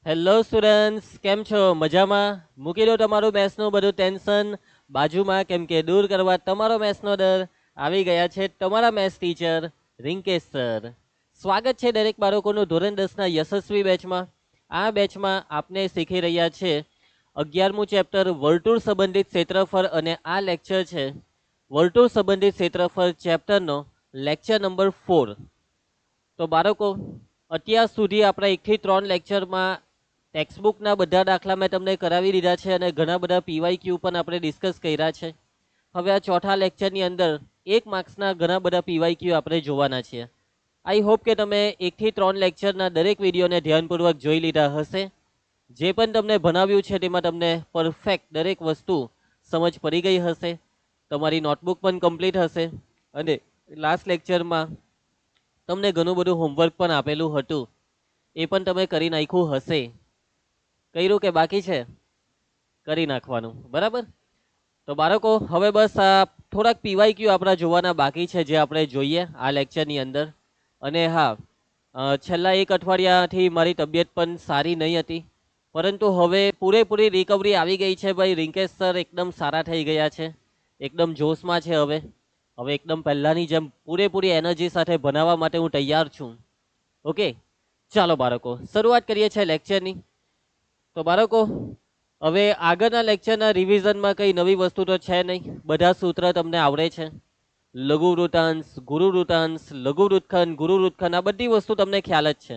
Hello students, કેમ છો? મજામાં? મૂકી દો તમારું મેથ્સનું બધું ટેન્શન બાજુમાં, કેમ કે દૂર કરવા તમારો મેથ્સનો ડર આવી ગયા છે તમારા મેથ્સ ટીચર રિંકેશ સર. સ્વાગત છે દરેક બાળકોનું ધોરણ 10ના યશસ્વી બેચમાં. આ બેચમાં આપને શીખી રહ્યા છે 11મું ચેપ્ટર વર્તુળ સંબંધિત ક્ષેત્રફળ, અને આ લેક્ચર છે વર્તુળ સંબંધિત ક્ષેત્રફળ ચેપ્ટરનો લેક્ચર નંબર 4. તો બાળકો, અત્યાર સુધી આપણા 1 થી 3 લેક્ચરમાં ટેક્સ્ટબુકના બધા દાખલા મેં તમને કરાવી દીધા છે અને ઘણા બધા પીવાયક્યુ પણ આપણે ડિસ્કસ કર્યા છે. હવે આ ચોથા લેક્ચરની અંદર 1 માર્ક્સના ઘણા બધા પીવાયક્યુ આપણે જોવાના છીએ. આઈ હોપ કે તમે 1 થી 3 લેક્ચરના દરેક વિડીયોને ધ્યાનપૂર્વક જોઈ લીધા હશે. જે પણ તમને ભણાવ્યું છે તેમાં તમને પરફેક્ટ દરેક વસ્તુ સમજ પડી ગઈ હશે. તમારી નોટબુક પણ કમ્પ્લીટ હશે અને લાસ્ટ લેક્ચરમાં તમને ઘણું બધું હોમવર્ક પણ આપેલું હતું, એ પણ તમે કરી નાખ્યું હશે. કર્યું કે બાકી છે? કરી નાખવાનું, બરાબર? તો બાળકો, હવે બસ આ થોડાક પીવાયક્યુ આપણા જોવાના બાકી છે, જે આપણે જોઈએ આ લેક્ચરની અંદર. અને હા, છેલ્લા 1 અઠવાડિયાથી મારી તબિયત પણ સારી નહીં હતી, પરંતુ હવે પૂરેપૂરી રિકવરી આવી ગઈ છે. ભાઈ રિંકેશ સર એકદમ સારા થઈ ગયા છે, એકદમ જોશમાં છે. હવે એકદમ પહેલાંની જેમ પૂરેપૂરી એનર્જી સાથે ભણાવવા માટે હું તૈયાર છું. ઓકે, ચાલો બાળકો, શરૂઆત કરીએ છીએ લેક્ચરની. તો બાળકો, હવે આગળના લેક્ચરના રિવિઝનમાં કંઈ નવી વસ્તુ તો છે નહીં. બધા સૂત્ર તમને આવડે છે. લઘુ વૃત્તાંશ, ગુરુ વૃત્તાંશ, લઘુ વૃત્તખંડ, ગુરુ વૃત્તખંડ, આ બધી વસ્તુ તમને ખ્યાલ જ છે.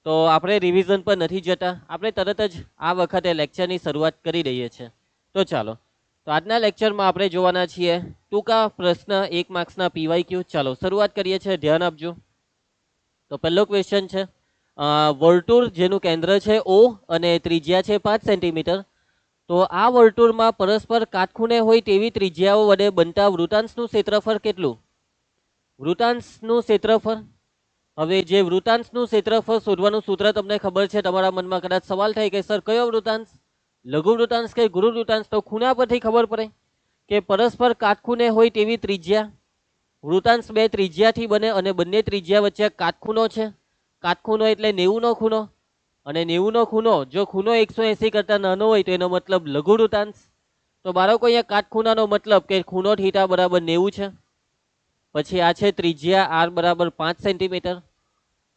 તો આપણે રિવિઝન પર નથી જતા, આપણે તરત જ આ વખતે લેક્ચરની શરૂઆત કરી દઈએ છીએ. તો ચાલો, તો આજના લેક્ચરમાં આપણે જોવાના છીએ ટૂંકા પ્રશ્ન 1 માર્ક્સના પીવાયક્યુ. ચાલો શરૂઆત કરીએ છીએ, ધ્યાન આપજો. તો પહેલો ક્વેશ્ચન છે, વર્તુળ જેનું કેન્દ્ર છે O અને ત્રિજ્યા છે 5 સેન્ટીમીટર. તો આ વર્તુળમાં પરસ્પર કાટખૂણે હોય તેવી ત્રિજ્યાઓ વડે બનતા વૃત્તાંશનું ક્ષેત્રફળ કેટલું? વૃત્તાંશનું ક્ષેત્રફળ. હવે જે વૃત્તાંશનું ક્ષેત્રફળ શોધવાનું સૂત્ર તમને ખબર છે, તમારા મનમાં કદાચ સવાલ થાય કે સર કયો વૃત્તાંશ, લઘુ વૃત્તાંશ કે ગુરુ વૃત્તાંશ? તો ખૂણા પરથી ખબર પડે કે પરસ્પર કાટખૂણે હોય તેવી ત્રિજ્યા. વૃત્તાંશ 2 ત્રિજ્યાથી બને અને બંને ત્રિજ્યા વચ્ચે કાટખૂણો છે. કાટખૂણો એટલે 90નો ખૂણો, અને 90નો ખૂણો, જો ખૂણો 180 કરતાં નાનો હોય તો એનો મતલબ લઘુ વૃત્તાંશ. તો બાળકો, અહીંયા કાટખૂણાનો મતલબ કે ખૂણો થીટા બરાબર 90 છે. પછી આ છે ત્રિજ્યા r બરાબર 5 સેન્ટીમીટર.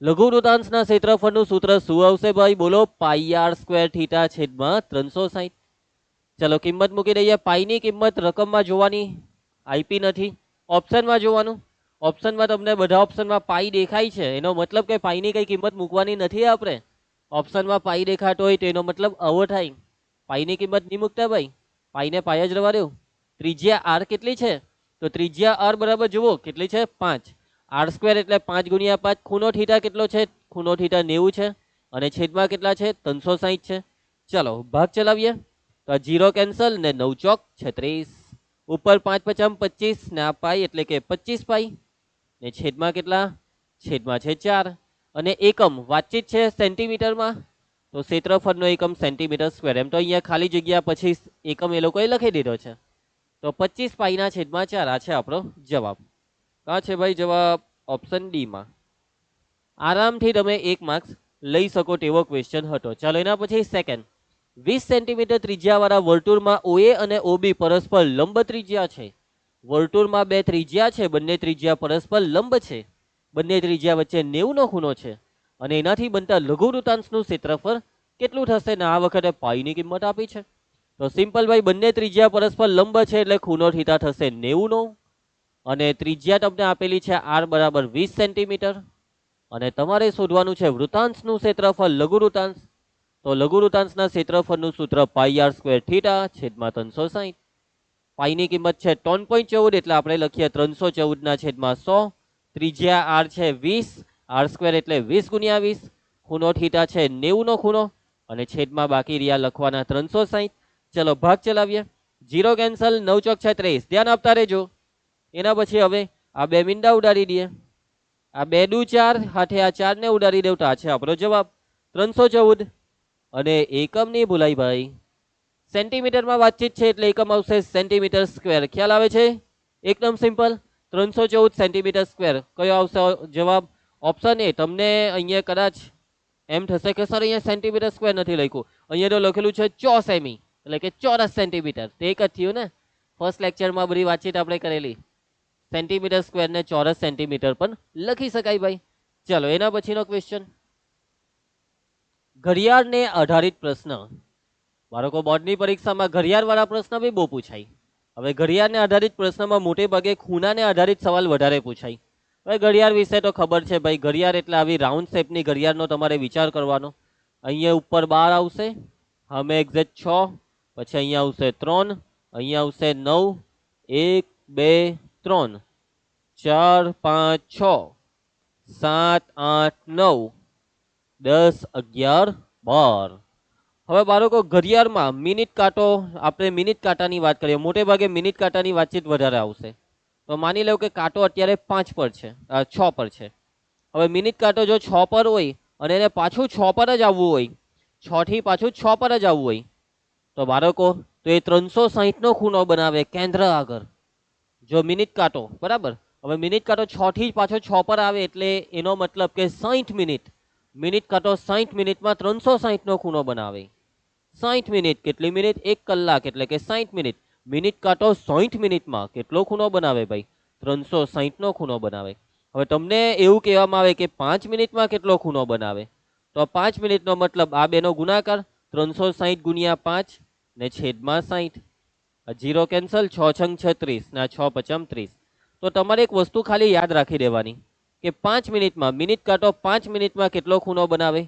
લઘુ વૃત્તાંશના ક્ષેત્રફળનું સૂત્ર શું આવશે ભાઈ? બોલો, પાઈ r સ્ક્વેર થીટા છેદમાં 360. ચલો કિંમત મૂકી દઈએ. પાઈની કિંમત રકમમાં જોવાની, આઈપી નથી, ઓપ્શનમાં જોવાનું. ઓપ્શનમાં તમને બધા ઓપ્શનમાં પાઈ દેખાય છે, એનો મતલબ કે પાઈની કઈ કિંમત મૂકવાની નથી. આપણે ઓપ્શનમાં પાઈ દેખાતો હોય તો એનો મતલબ આવો થાય, પાઈની કિંમત નહીં મૂકતા ભાઈ, પાઈને પાઈ જ રવા દો. ત્રિજ્યા આર કેટલી છે? તો ત્રિજ્યા આર બરાબર જુઓ કેટલી છે? 5. આર સ્ક્વેર એટલે 5 ગુણ્યા 5. ખૂણો થીટા કેટલો છે? ખૂણો થીટા 90 છે, અને છેદમાં કેટલા છે? 360 છે. ચલો ભાગ ચલાવીએ. તો 0 કેન્સલ ને 9 ચોક 36. ઉપર 5 પચામ 25 ને આ પાઈ એટલે કે 25 પાઈ, ને છેદમાં કેટલા? છેદમાં છે 4. અને એકમ વાતચીત છે સેન્ટીમીટરમાં, તો ક્ષેત્રફળનો એકમ સેન્ટીમીટર સ્ક્વેર. એમ તો અહીંયા ખાલી જગ્યા પછી એકમ એ લોકોએ લખી દીધો છે. તો 25 પાઈના છેદમાં 4, આ છે આપણો જવાબ. કાં છે ભાઈ જવાબ? ઓપ્શન ડી માં. આરામથી તમે 1 માર્ક્સ લઈ શકો તેવો ક્વેશ્ચન હતો. ચાલો એના પછી સેકન્ડ, 20 સેન્ટીમીટર ત્રિજ્યાવાળા વર્તુળમાં OA અને OB પરસ્પર લંબ ત્રિજ્યા છે. વર્તુળમાં 2 ત્રિજ્યા છે, બંને ત્રિજ્યા પરસ્પર લંબ છે, બંને ત્રિજ્યા વચ્ચે 90નો ખૂણો છે, અને એનાથી બનતા લઘુ વૃત્તાંશનું ક્ષેત્રફળ કેટલું થશે? ને આ વખતે પાઈની કિંમત આપી છે. તો સિમ્પલ ભાઈ, બંને ત્રિજ્યા પરસ્પર લંબ છે એટલે ખૂણો થીટા થશે 90નો, અને ત્રિજ્યા તમને આપેલી છે r બરાબર 20 સેન્ટીમીટર, અને તમારે શોધવાનું છે વૃત્તાંશનું ક્ષેત્રફળ, લઘુ વૃત્તાંશ. તો લઘુ વૃત્તાંશના ક્ષેત્રફળનું સૂત્ર પાઈ r સ્ક્વેર થીટા છેદમાં 360. પાઈની કિંમત છે 3.14 એટલે આપણે લખીએ 314 ના છેદમાં 100. ત્રિજ્યા r છે 20, r સ્ક્વેર એટલે 20 ગુણ્યા 20, ખૂણો થીટા છે 90નો ખૂણો, અને છેદમાં બાકી રહ્યા લખવાના 360. ચલો ભાગ ચલાવીએ. 0 કેન્સલ, 9 ચોક 36. ધ્યાન આપતા રહેજો. એના પછી હવે આ બે મીંડા ઉડાડી દઈએ. આ 2 દુ 4, હાથે આ 4 ને ઉડાડી દેવ, તો આ છે આપણો જવાબ 314. અને એકમ નહીં ભૂલાય ભાઈ, સેન્ટીમીટરમાં વાતચીત છે એટલે એકમ આવશે સેન્ટીમીટર સ્ક્વેર. ખ્યાલ આવે છે? એકદમ સિમ્પલ. 314 centimetre square. કયો આવશે જવાબ? Option A. તમને અહીંયા કદાચ એમ થશે કે સર અહીંયા સેન્ટીમીટર સ્ક્વેર નથી લખ્યું, અહીંયા તો લખેલું છે 4 સેમી, એટલે કે ચોરસ સેન્ટીમીટર. તે એક જ થયું ને, ફર્સ્ટ લેક્ચરમાં બધી વાતચીત આપણે કરેલી. સેન્ટીમીટર સ્ક્વેર ને ચોરસ સેન્ટીમીટર પણ લખી શકાય ભાઈ. ચલો એના પછીનો ક્વેશ્ચન, ઘડિયાળને આધારિત પ્રશ્ન. બાળકો બોર્ડની પરીક્ષામાં ઘડિયાળ વાળા પ્રશ્ન બી બહુ પૂછાય. હવે ઘડિયાળને આધારિત પ્રશ્નમાં મોટે ભાગે ખૂણાને આધારિત સવાલ વધારે પૂછાય. હવે ઘડિયાળ વિશે તો ખબર છે ભાઈ, ઘડિયાળ એટલે આવી રાઉન્ડ શેપની ઘડિયાળનો તમારે વિચાર કરવાનો. અહીંયા ઉપર 12 આવશે, સામે એક્ઝેક્ટ 6, પછી અહીંયા આવશે 3, અહીંયા આવશે 9, 1 2 3 4 5 6 7 8 9 10 11 12. હવે બાળકો ઘડિયાળમાં મિનિટ કાંટો, આપણે મિનિટ કાંટાની વાત કરીએ, મોટે ભાગે મિનિટ કાંટાની વાતચીત વધારે આવશે. તો માની લો કે કાંટો અત્યારે 5 પર છે, 6 પર છે. હવે મિનિટ કાંટો જો 6 પર હોય અને એને પાછું 6 પર જ આવવું હોય, 6 થી પાછું 6 પર જ આવવું હોય, તો બાળકો તો એ 360 નો ખૂણો બનાવે કેન્દ્ર આગળ. જો મિનિટ કાંટો બરાબર, હવે મિનિટ કાંટો 6 થી પાછો 6 પર આવે એટલે એનો મતલબ કે 60 મિનિટ. મિનિટ કાંટો 60 મિનિટમાં 360 નો ખૂણો બનાવે. 60 મિનિટ કેટલી મિનિટ? 1 કલાક એટલે કે 60 મિનિટ. મિનિટ કાંટો 60 મિનિટમાં કેટલો ખૂણો બનાવે ભાઈ? 360 નો ખૂણો બનાવે. હવે તમને એવું કહેવામાં આવે કે 5 મિનિટમાં કેટલો ખૂણો બનાવે, તો 5 મિનિટનો મતલબ આ બેનો ગુણાકાર 360 ગુણ્યા 5 ને છેદમાં 60. 0 કેન્સલ, 6 છંગ 36 ના 6 પચમ 30. તો તમારે એક વસ્તુ ખાલી યાદ રાખી દેવાની કે 5 મિનિટમાં મિનિટ કાંટો 5 મિનિટમાં કેટલો ખૂણો બનાવે?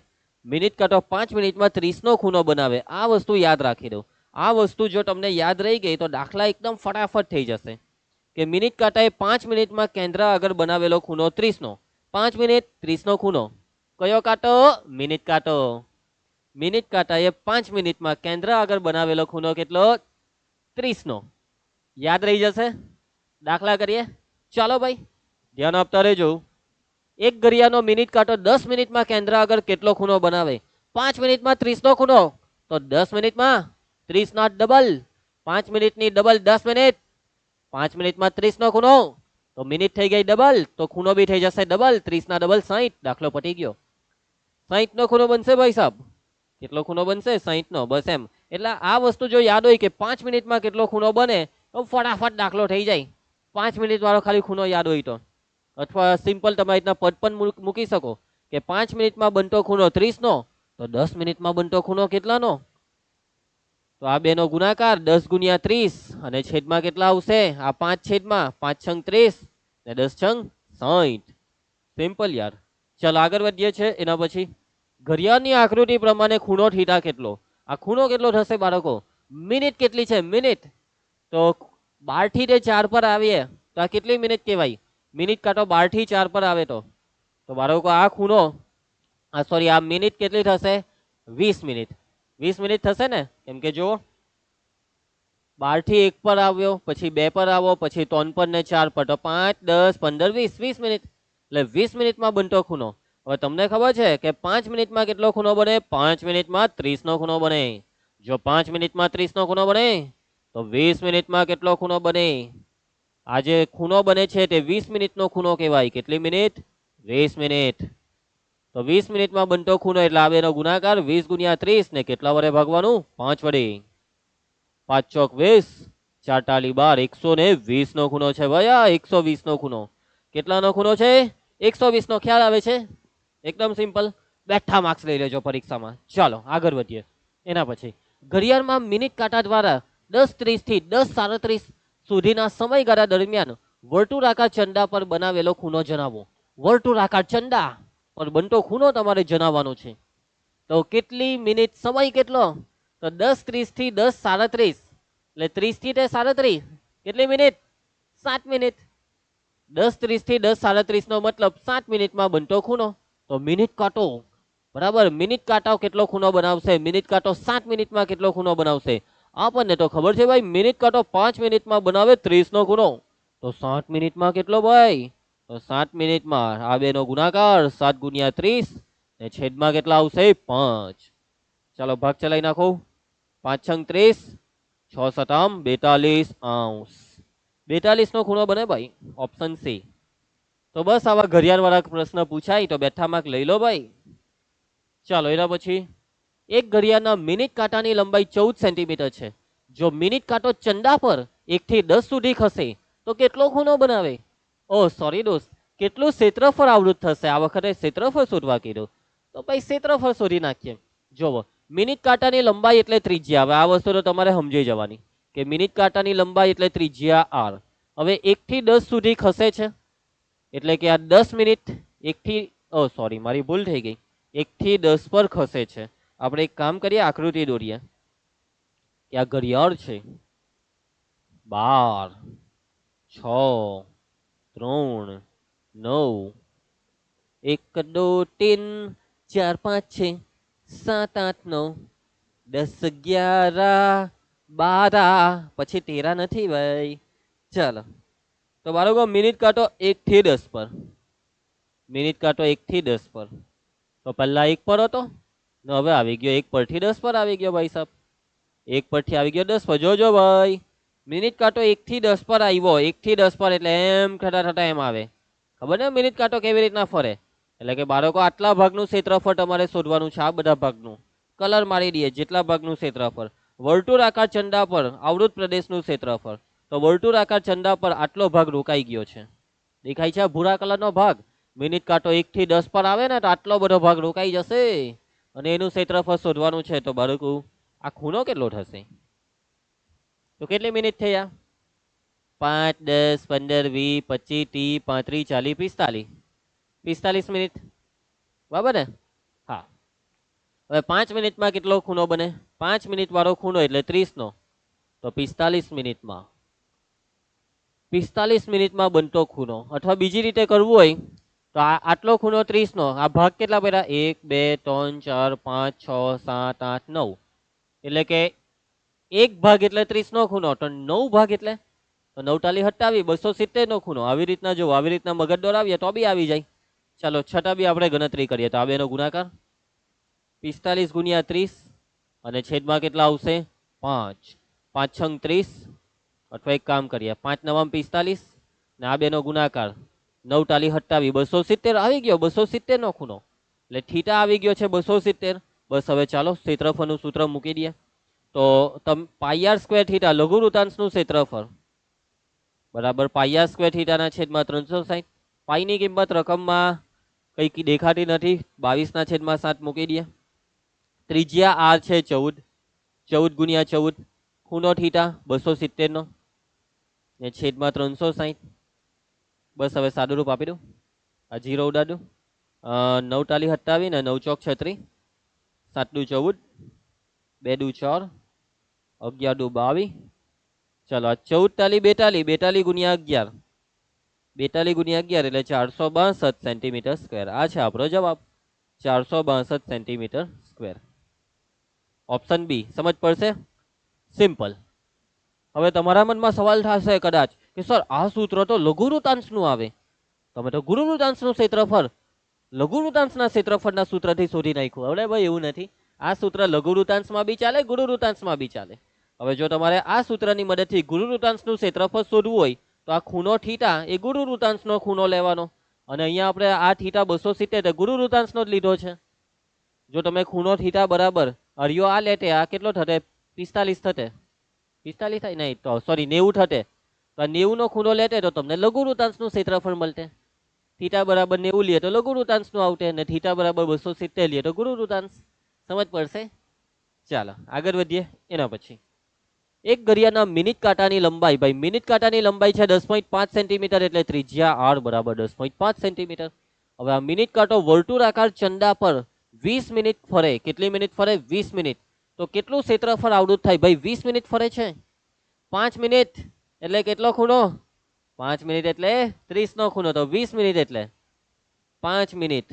મિનિટ કાંટો 5 મિનિટમાં 30 નો ખૂણો બનાવે. આ વસ્તુ યાદ રાખી દો. આ વસ્તુ જો તમને યાદ રહી ગઈ તો દાખલા એકદમ ફટાફટ થઈ જશે. કે મિનિટ કાંટાએ 5 મિનિટમાં કેન્દ્ર આગળ બનાવેલો ખૂણો 30 નો. 5 મિનિટ 30 નો ખૂણો. કયો કાંટો? મિનિટ કાંટો. મિનિટ કાંટાએ 5 મિનિટમાં કેન્દ્ર આગળ બનાવેલો ખૂણો કેટલો? 30 નો. યાદ રહી જશે. દાખલા કરીએ. ચાલો ભાઈ ધ્યાન આપતા રહેજો. એક ઘડિયાળનો મિનિટ કાંટો 10 મિનિટમાં કેન્દ્ર આગળ કેટલો ખૂણો બનાવે? 5 મિનિટમાં 30 નો ખૂણો, તો 10 મિનિટમાં 30 ના ડબલ. 5 મિનિટની ડબલ 10 મિનિટ. 5 મિનિટમાં 30 નો ખૂણો, તો મિનિટ થઈ ગઈ ડબલ, તો ખૂણો બી થઈ જશે ડબલ. 30 ના ડબલ 60. દાખલો પતી ગયો. 60 નો ખૂણો બનશે ભાઈ સાહેબ. કેટલો ખૂણો બનશે? 60 નો. બસ એમ. એટલે આ વસ્તુ જો યાદ હોય કે 5 મિનિટમાં કેટલો ખૂણો બને તો ફટાફટ દાખલો થઈ જાય. 5 મિનિટ વાળો ખાલી ખૂણો યાદ હોય તો. અથવા સિમ્પલ તમારી રીતના પદ પણ મૂકી શકો કે 5 મિનિટમાં બનતો ખૂણો 30 નો, તો 10 મિનિટમાં બનતો ખૂણો કેટલાનો? તો આ બેનો ગુણાકાર 10 ગુણ્યા 30 અને છેદમાં કેટલા આવશે? આ 5 છેદમાં 5 છંગ 30 ને 10 છંગ 60. સિમ્પલ યાર. ચાલ આગળ વધીએ છે. એના પછી ઘડિયાળની આકૃતિ પ્રમાણે ખૂણો થીટા કેટલો? આ ખૂણો કેટલો થશે બાળકો? મિનિટ કેટલી છે? મિનિટ તો 12 થી તે 4 પર આવીએ તો આ કેટલી મિનિટ કહેવાય? મિનિટ કાંટો 12 થી 4 પર આવે તો બાળકો આ ખૂણો, સોરી આ મિનિટ કેટલી થશે? 20 મિનિટ. 20 મિનિટ થશે ને? કેમ કે જો 12 થી 1 પર આવ્યો, પછી 2 પર આવો, પછી 3 પર ને 4 પર, તો 5 10 15 20 20 મિનિટ. એટલે 20 મિનિટમાં બનતો ખૂણો. હવે તમને ખબર છે કે 5 મિનિટમાં કેટલો ખૂણો બને? 5 મિનિટમાં 30 નો ખૂણો બને. જો 5 મિનિટમાં 30 નો ખૂણો બને તો 20 મિનિટમાં કેટલો ખૂણો બને? આ જે ખૂણો બને છે તે 20 મિનિટનો ખૂણો કહેવાય. કેટલી મિનિટ? 20 મિનિટ. તો 20 મિનિટમાં બનતો ખૂણો એટલે આ બેનો ગુણાકાર 20 ગુણ્યા 30 ને કેટલા વડે ભાગવાનું? 5 વડે. 5 ચોક 20, 4 ટાલી 12, 120 નો ખૂણો છે ભાઈ. આ 120 નો ખૂણો. કેટલાનો ખૂણો છે? 120 નો. ખ્યાલ આવે છે? એકદમ સિમ્પલ. બેઠા માર્ક્સ લઈ લેજો પરીક્ષામાં. ચાલો આગળ વધીએ. એના પછી ઘડિયાળમાં મિનિટ કાંટા દ્વારા 10:30 થી 10:37 સુધીના સમયગાળા દરમિયાન વર્તુળાકાર ચંડા પર બનાવેલો ખૂણો જણાવો. વર્તુળાકાર ચંડા પર બનતો ખૂણો તમારે જણાવવાનો છે. તો કેટલી મિનિટ? સમય કેટલો? તો 10:30 થી 10:37 એટલે 30 થી 37 કેટલી મિનિટ? 7 મિનિટ. 10:30 થી 10:37 નો મતલબ 7 મિનિટમાં બનતો ખૂણો. તો મિનિટ કાંટો બરાબર, મિનિટ કાંટો કેટલો ખૂણો બનાવશે? મિનિટ કાંટો 7 મિનિટમાં કેટલો ખૂણો બનાવશે? આપણને તો ખબર છે ભાઈ, મિનિટ કાંટો 5 મિનિટમાં બનાવે 30 નો ખૂણો. તો 7 મિનિટમાં કેટલો ભાઈ? તો 7 મિનિટમાં આ બેનો ગુણાકાર 7 ગુણ્યા 30 ને છેદમાં કેટલા આવશે? 5. ચાલો ભાગ ચલાવી નાખો. 5 છંગ 30, 6 સતામ 42 અંશ. 42 નો ખૂણો બને ભાઈ. Option C. તો બસ આવા ઘડિયાળ વાળા પ્રશ્ન પૂછાય તો બેઠા માર્ક લઈ લો ભાઈ. ચાલો એના પછી એક ઘડિયાળના મિનિટ કાંટાની લંબાઈ 14 સેન્ટીમીટર છે. જો મિનિટ કાંટો ચંદા પર 1 થી 10 સુધી ખસે તો કેટલો ખૂણો બનાવે? ઓ સોરી દોસ્ત, કેટલું ક્ષેત્રફળ આવૃત થશે? આ વખતે ક્ષેત્રફળ શોધવા કીધું તો ભાઈ ક્ષેત્રફળ શોધી નાખીએ. જોવો, મિનિટ કાંટાની લંબાઈ એટલે ત્રિજ્યા. હવે આ વસ્તુ તો તમારે સમજી જવાની કે મિનિટ કાંટાની લંબાઈ એટલે ત્રિજ્યા આર. હવે 1 થી 10 સુધી ખસે છે એટલે કે આ 10 મિનિટ 1 થી સોરી મારી ભૂલ થઈ ગઈ, 1 થી 10 પર ખસે છે. આપણે એક કામ કરીએ, આકૃતિ દોરીએ કે આ ઘડિયાળ છે 12, 6, 3, 9, 1, 2, 3, 4, 5, 6, 7, 8, 9, 10, 11, 12, પછી 13 નથી ભાઈ. ચાલો તો બાળકો મિનિટ કાંટો 1 થી 10 પર, મિનિટ કાંટો 1 થી 10 પર, તો પહેલા 1 પર હતો ને હવે આવી ગયો 1 પરથી 10 પર આવી ગયો ભાઈ સાહેબ. 1 પરથી આવી ગયો 10 પર. જોજો ભાઈ, મિનિટ કાંટો 1 થી 10 પર આવ્યો. 1 થી 10 પર એટલે એમ થતા થતા એમ આવે. ખબર ને મિનિટ કાંટો કેવી રીતના ફરે? એટલે કે બાળકો આટલા ભાગનું ક્ષેત્રફળ તમારે શોધવાનું છે. આ બધા ભાગનું કલર મારી દઈએ, જેટલા ભાગનું ક્ષેત્રફળ. વર્તુળાકાર ચંદા પર આવૃત પ્રદેશનું ક્ષેત્રફળ. તો વર્તુળાકાર ચંદા પર આટલો ભાગ રોકાઈ ગયો છે. દેખાય છે ભૂરા કલરનો ભાગ? મિનિટ કાંટો 1 થી 10 પર આવે ને તો આટલો બધો ભાગ રોકાઈ જશે અને એનું ક્ષેત્રફળ શોધવાનું છે. તો બાળકો આ ખૂણો કેટલો થશે? તો કેટલી મિનિટ થયા? 5, 10, 15, 20, 25, 30, 35, 40, 45, 45 મિનિટ, બરાબર ને? હા. હવે 5 મિનિટમાં કેટલો ખૂણો બને? 5 મિનિટ વાળો ખૂણો એટલે 30 નો, તો 45 મિનિટમાં, 45 મિનિટમાં બનતો ખૂણો. અથવા બીજી રીતે કરવું હોય તો આટલો ખૂણો 30 નો, આ ભાગ કેટલા પડ્યા? 1, 2, 3, 4, 5, 6, 7, 8, 9, એટલે કે એક ભાગ એટલે 30 નો ખૂણો, તો 9 ભાગ એટલે તો 9 ટાલી 27, 270 નો ખૂણો. આવી રીતના જો, આવી રીતના મગજ દોરાવીએ તો બી આવી જાય. ચાલો છતાં બી આપણે ગણતરી કરીએ તો આ બેનો ગુણાકાર 45 ગુણ્યા 30 અને છેદમાં કેટલા આવશે? 5. 5 છંગ 30, અથવા એક કામ કરીએ 5 9 45 ને આ બેનો ગુણાકાર 9 ટાલી 27, 270 આવી ગયો. 270 નો ખૂણો એટલે થીટા આવી ગયો છે 270. બસ હવે ચાલો ક્ષેત્રફળનું સૂત્ર મૂકી દઈએ. તો પાઈ આર સ્ક્વેર થીટા લઘુવૃત્તાંશનું ક્ષેત્રફળ બરાબર પાઈ આર સ્ક્વેર થીટાના છેદમાં 360. પાઈની કિંમત રકમમાં કઈ દેખાતી નથી, 22/7 મૂકી દઈએ. ત્રિજ્યા આર છે 14, 14 ગુણ્યા 14, ખૂણો થીટા 270 નો ને છેદમાં 360. બસ હવે સાદું રૂપ આપી દઉં, આ 0 ઉડાડું. 9 ટાલી 27 ને 9 ચોક 36, 7 દુ 14, 2 દુ 4, 11 દુ 22. ચલો 14 ટાલી 42, 42 ગુણ્યા 11, 42 ગુણ્યા 11 એટલે 462 સેન્ટીમીટર સ્ક્વેર. આ છે આપણો જવાબ, 462 સેન્ટીમીટર સ્ક્વેર. Option B. સમજ પડશે? સિમ્પલ. હવે તમારા મનમાં સવાલ થશે કદાચ કે સર આ સૂત્ર તો લઘુવૃત્તાંશનું આવે, તમે તો ગુરુવૃત્તાંશનું ક્ષેત્રફળ લઘુવૃત્તાંશના ક્ષેત્રફળના સૂત્રથી શોધી નાખ્યું. હવે ભાઈ એવું નથી, આ સૂત્ર લઘુવૃત્તાંશમાં બી ચાલે, ગુરુવૃત્તાંશમાં બી ચાલે. હવે જો તમારે આ સૂત્રની મદદથી ગુરુવૃત્તાંશનું ક્ષેત્રફળ શોધવું હોય તો આ ખૂણો થીટા એ ગુરુવૃત્તાંશનો ખૂણો લેવાનો, અને અહીંયા આપણે આ થીટા 270 ગુરુવૃત્તાંશનો જ લીધો છે. જો તમે ખૂણો થીટા બરાબર હરિયો આ લેતે, આ કેટલો થતે? 45 થતે. 45 થાય નહીં તો સોરી 90 થતે. તો 90 નો ખૂણો લેતે તો તમને લઘુવૃત્તાંશનું ક્ષેત્રફળ મળતે. થીટા બરાબર 90 લે તો લઘુવૃત્તાંશનું આવતે, અને થીટા બરાબર 270 લે તો ગુરુવૃત્તાંશ. સમજ પડશે? ચાલો આગળ વધીએ. એના પછી એક ઘડિયાળના મિનિટ કાંટાની લંબાઈ, ભાઈ મિનિટ કાંટાની લંબાઈ છે 10.5 સેન્ટીમીટર, એટલે ત્રિજ્યા આર બરાબર 10.5 સેન્ટીમીટર. હવે આ મિનિટ કાંટો વર્તુળાકાર ચંદા પર 20 મિનિટ ફરે. કેટલી મિનિટ ફરે? 20 મિનિટ. તો કેટલું ક્ષેત્રફળ આવૃત થાય? ભાઈ 20 મિનિટ ફરે છે. 5 મિનિટ એટલે કેટલો ખૂણો? 5 મિનિટ એટલે 30 નો ખૂણો, તો 20 મિનિટ એટલે 5 મિનિટ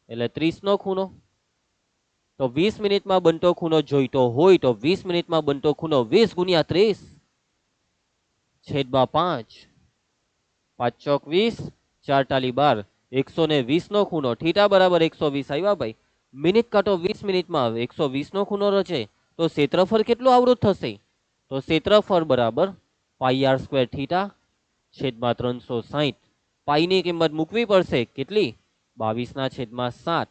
એટલે 30 નો ખૂણો. તો 20 મિનિટમાં બનતો ખૂણો જોઈતો હોય તો 20 મિનિટમાં બનતો ખૂણો 20 ગુણ્યા 30 છેદમાં 5, 5 ચોક 20, 4 ટાલી 12, 120 નો ખૂણો. થીટા બરાબર 120 આવ્યા ભાઈ. મિનિટ કાંટો 20 મિનિટમાં 120 નો ખૂણો રચે તો ક્ષેત્રફળ કેટલું આવૃત થશે? તો ક્ષેત્રફળ બરાબર પાઈ આર સ્ક્વેર થીટા છેદમાં 360. પાઈની કિંમત મૂકવી પડશે કેટલી? 22/7.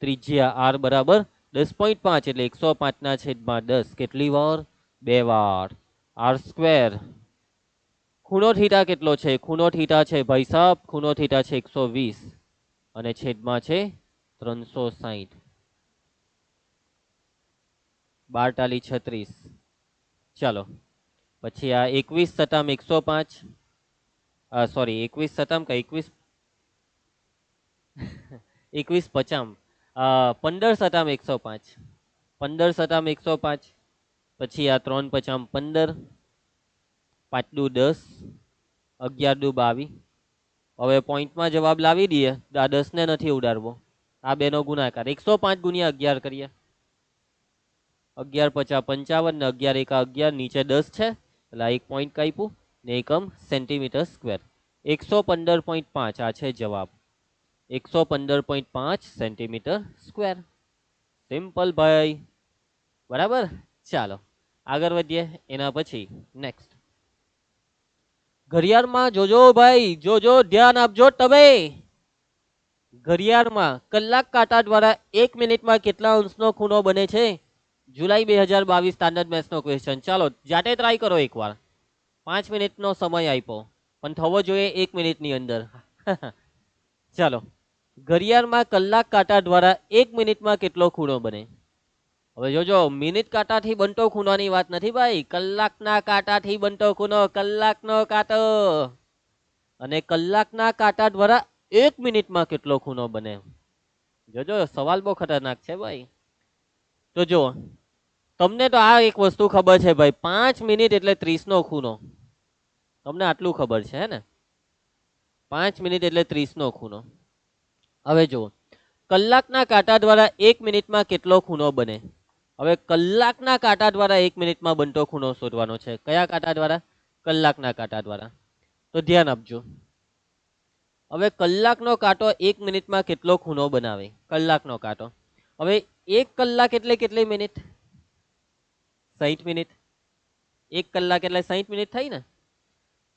ત્રિજ્યા આર બરાબર 10.5 એટલે 105/10 કેટલી વાર? 2 વાર. આર સ્ક્વેર ખૂણો થીટા કેટલો છે? ખૂણો થીટા છે ભાઈ સાહેબ, ખૂણો થીટા છે 120 અને છેદમાં છે 360. 12 ટાલી 36. ચાલો પછી આ 21 સતામ 105 સોરી 21 સતામ કે 21 21 પચામ 15 સતામ 105. 15 સતામ 105 પછી આ 3 પચામ 15 5 દુ 10 11 દુ 22. હવે પોઈન્ટમાં જવાબ લાવી દઈએ. આ 10 ને નથી ઉડાડવો, આ બેનો ગુણાકાર 105 ગુણ્યા 11 કરીએ. 11 50 55 ને 11 એકા 11, નીચે 10 છે એટલે એક પોઈન્ટ કાપ્યું ને એકમ સેન્ટીમીટર સ્ક્વેર. 115.5 આ છે જવાબ. 115.5 સેન્ટીમીટર સ્ક્વેર. સિમ્પલ ભાઈ, બરાબર. ચાલો આગળ વધીએ. એના પછી નેક્સ્ટ ઘડિયાળમાં જોજો ભાઈ, જોજો, ધ્યાન આપજો તમે. ઘડિયાળમાં કલાક કાંટા દ્વારા 1 મિનિટમાં કેટલા અંશનો ખૂણો બને છે? જુલાઈ 2022 સ્ટાન્ડર્ડ મેથ્સનો ક્વેશ્ચન. ચાલો જાતે ટ્રાય કરો એકવાર. 5 મિનિટનો સમય આપ્યો પણ થવો જોઈએ 1 મિનિટની અંદર. ચાલો, ઘડિયાળમાં કલાક કાંટા દ્વારા 1 મિનિટમાં કેટલો ખૂણો બને? હવે જોજો, મિનિટ કાંટાથી બનતો ખૂણાની વાત નથી ભાઈ, કલાકના કાંટાથી બનતો ખૂણો. કલાકનો કાંટો અને કલાકના કાંટા દ્વારા 1 મિનિટમાં કેટલો ખૂણો બને? જોજો સવાલ બહુ ખતરનાક છે ભાઈ. તો જો તમને તો આ એક વસ્તુ ખબર છે ભાઈ, 5 મિનિટ એટલે 30 નો ખૂણો. તમને આટલું ખબર છે હે ને? 5 મિનિટ એટલે 30 નો ખૂણો. હવે જુઓ, કલાકના કાંટા દ્વારા 1 મિનિટમાં કેટલો ખૂણો બને? હવે કલાકના કાંટા દ્વારા 1 મિનિટમાં બનતો ખૂણો શોધવાનો છે. કયા કાંટા દ્વારા? કલાકના કાંટા દ્વારા. તો ધ્યાન આપજો. હવે કલાકનો કાંટો 1 મિનિટમાં કેટલો ખૂણો બનાવે? કલાકનો કાંટો. હવે 1 કલાક એટલે કેટલી મિનિટ? 60 મિનિટ. 1 કલાક એટલે 60 મિનિટ થઈ ને?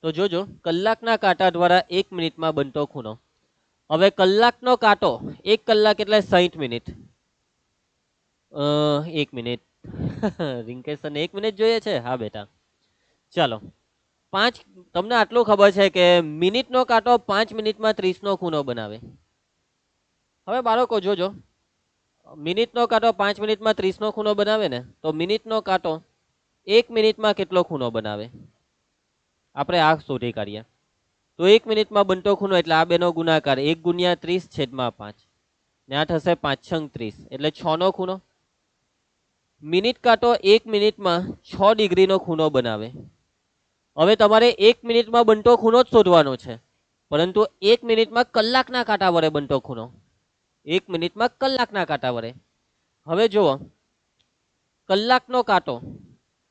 તો જોજો, કલાકના કાંટા દ્વારા 1 મિનિટમાં બનતો ખૂણો. હવે કલાકનો કાંટો 1 કલાક એટલે 60 મિનિટ. 1 મિનિટ. રિંકેશને 1 મિનિટ જોઈએ છે? હા બેટા. ચાલો, 5 તમને આટલું ખબર છે કે મિનિટનો કાંટો 5 મિનિટમાં 30 નો ખૂણો બનાવે. હવે બાળકો જોજો, મિનિટનો કાંટો 5 મિનિટમાં 30 નો ખૂણો બનાવે ને, તો મિનિટનો કાંટો 1 મિનિટમાં કેટલો ખૂણો બનાવે? આપણે આ શોધી કાઢીએ. તો 1 મિનિટમાં બનતો ખૂણો એટલે આ બેનો ગુણાકાર 1 ગુણ્યા 30 છેદમાં 5 ને આ થશે 5 છંગ 30 એટલે 6 નો ખૂણો. મિનિટ કાંટો 1 મિનિટમાં 6 ડિગ્રીનો ખૂણો બનાવે. હવે તમારે 1 મિનિટમાં બનતો ખૂણો જ શોધવાનો છે, પરંતુ 1 મિનિટમાં કલાકના કાંટા વડે બનતો ખૂણો. 1 મિનિટમાં કલાકના કાંટા વડે. હવે જુઓ, કલાકનો કાંટો,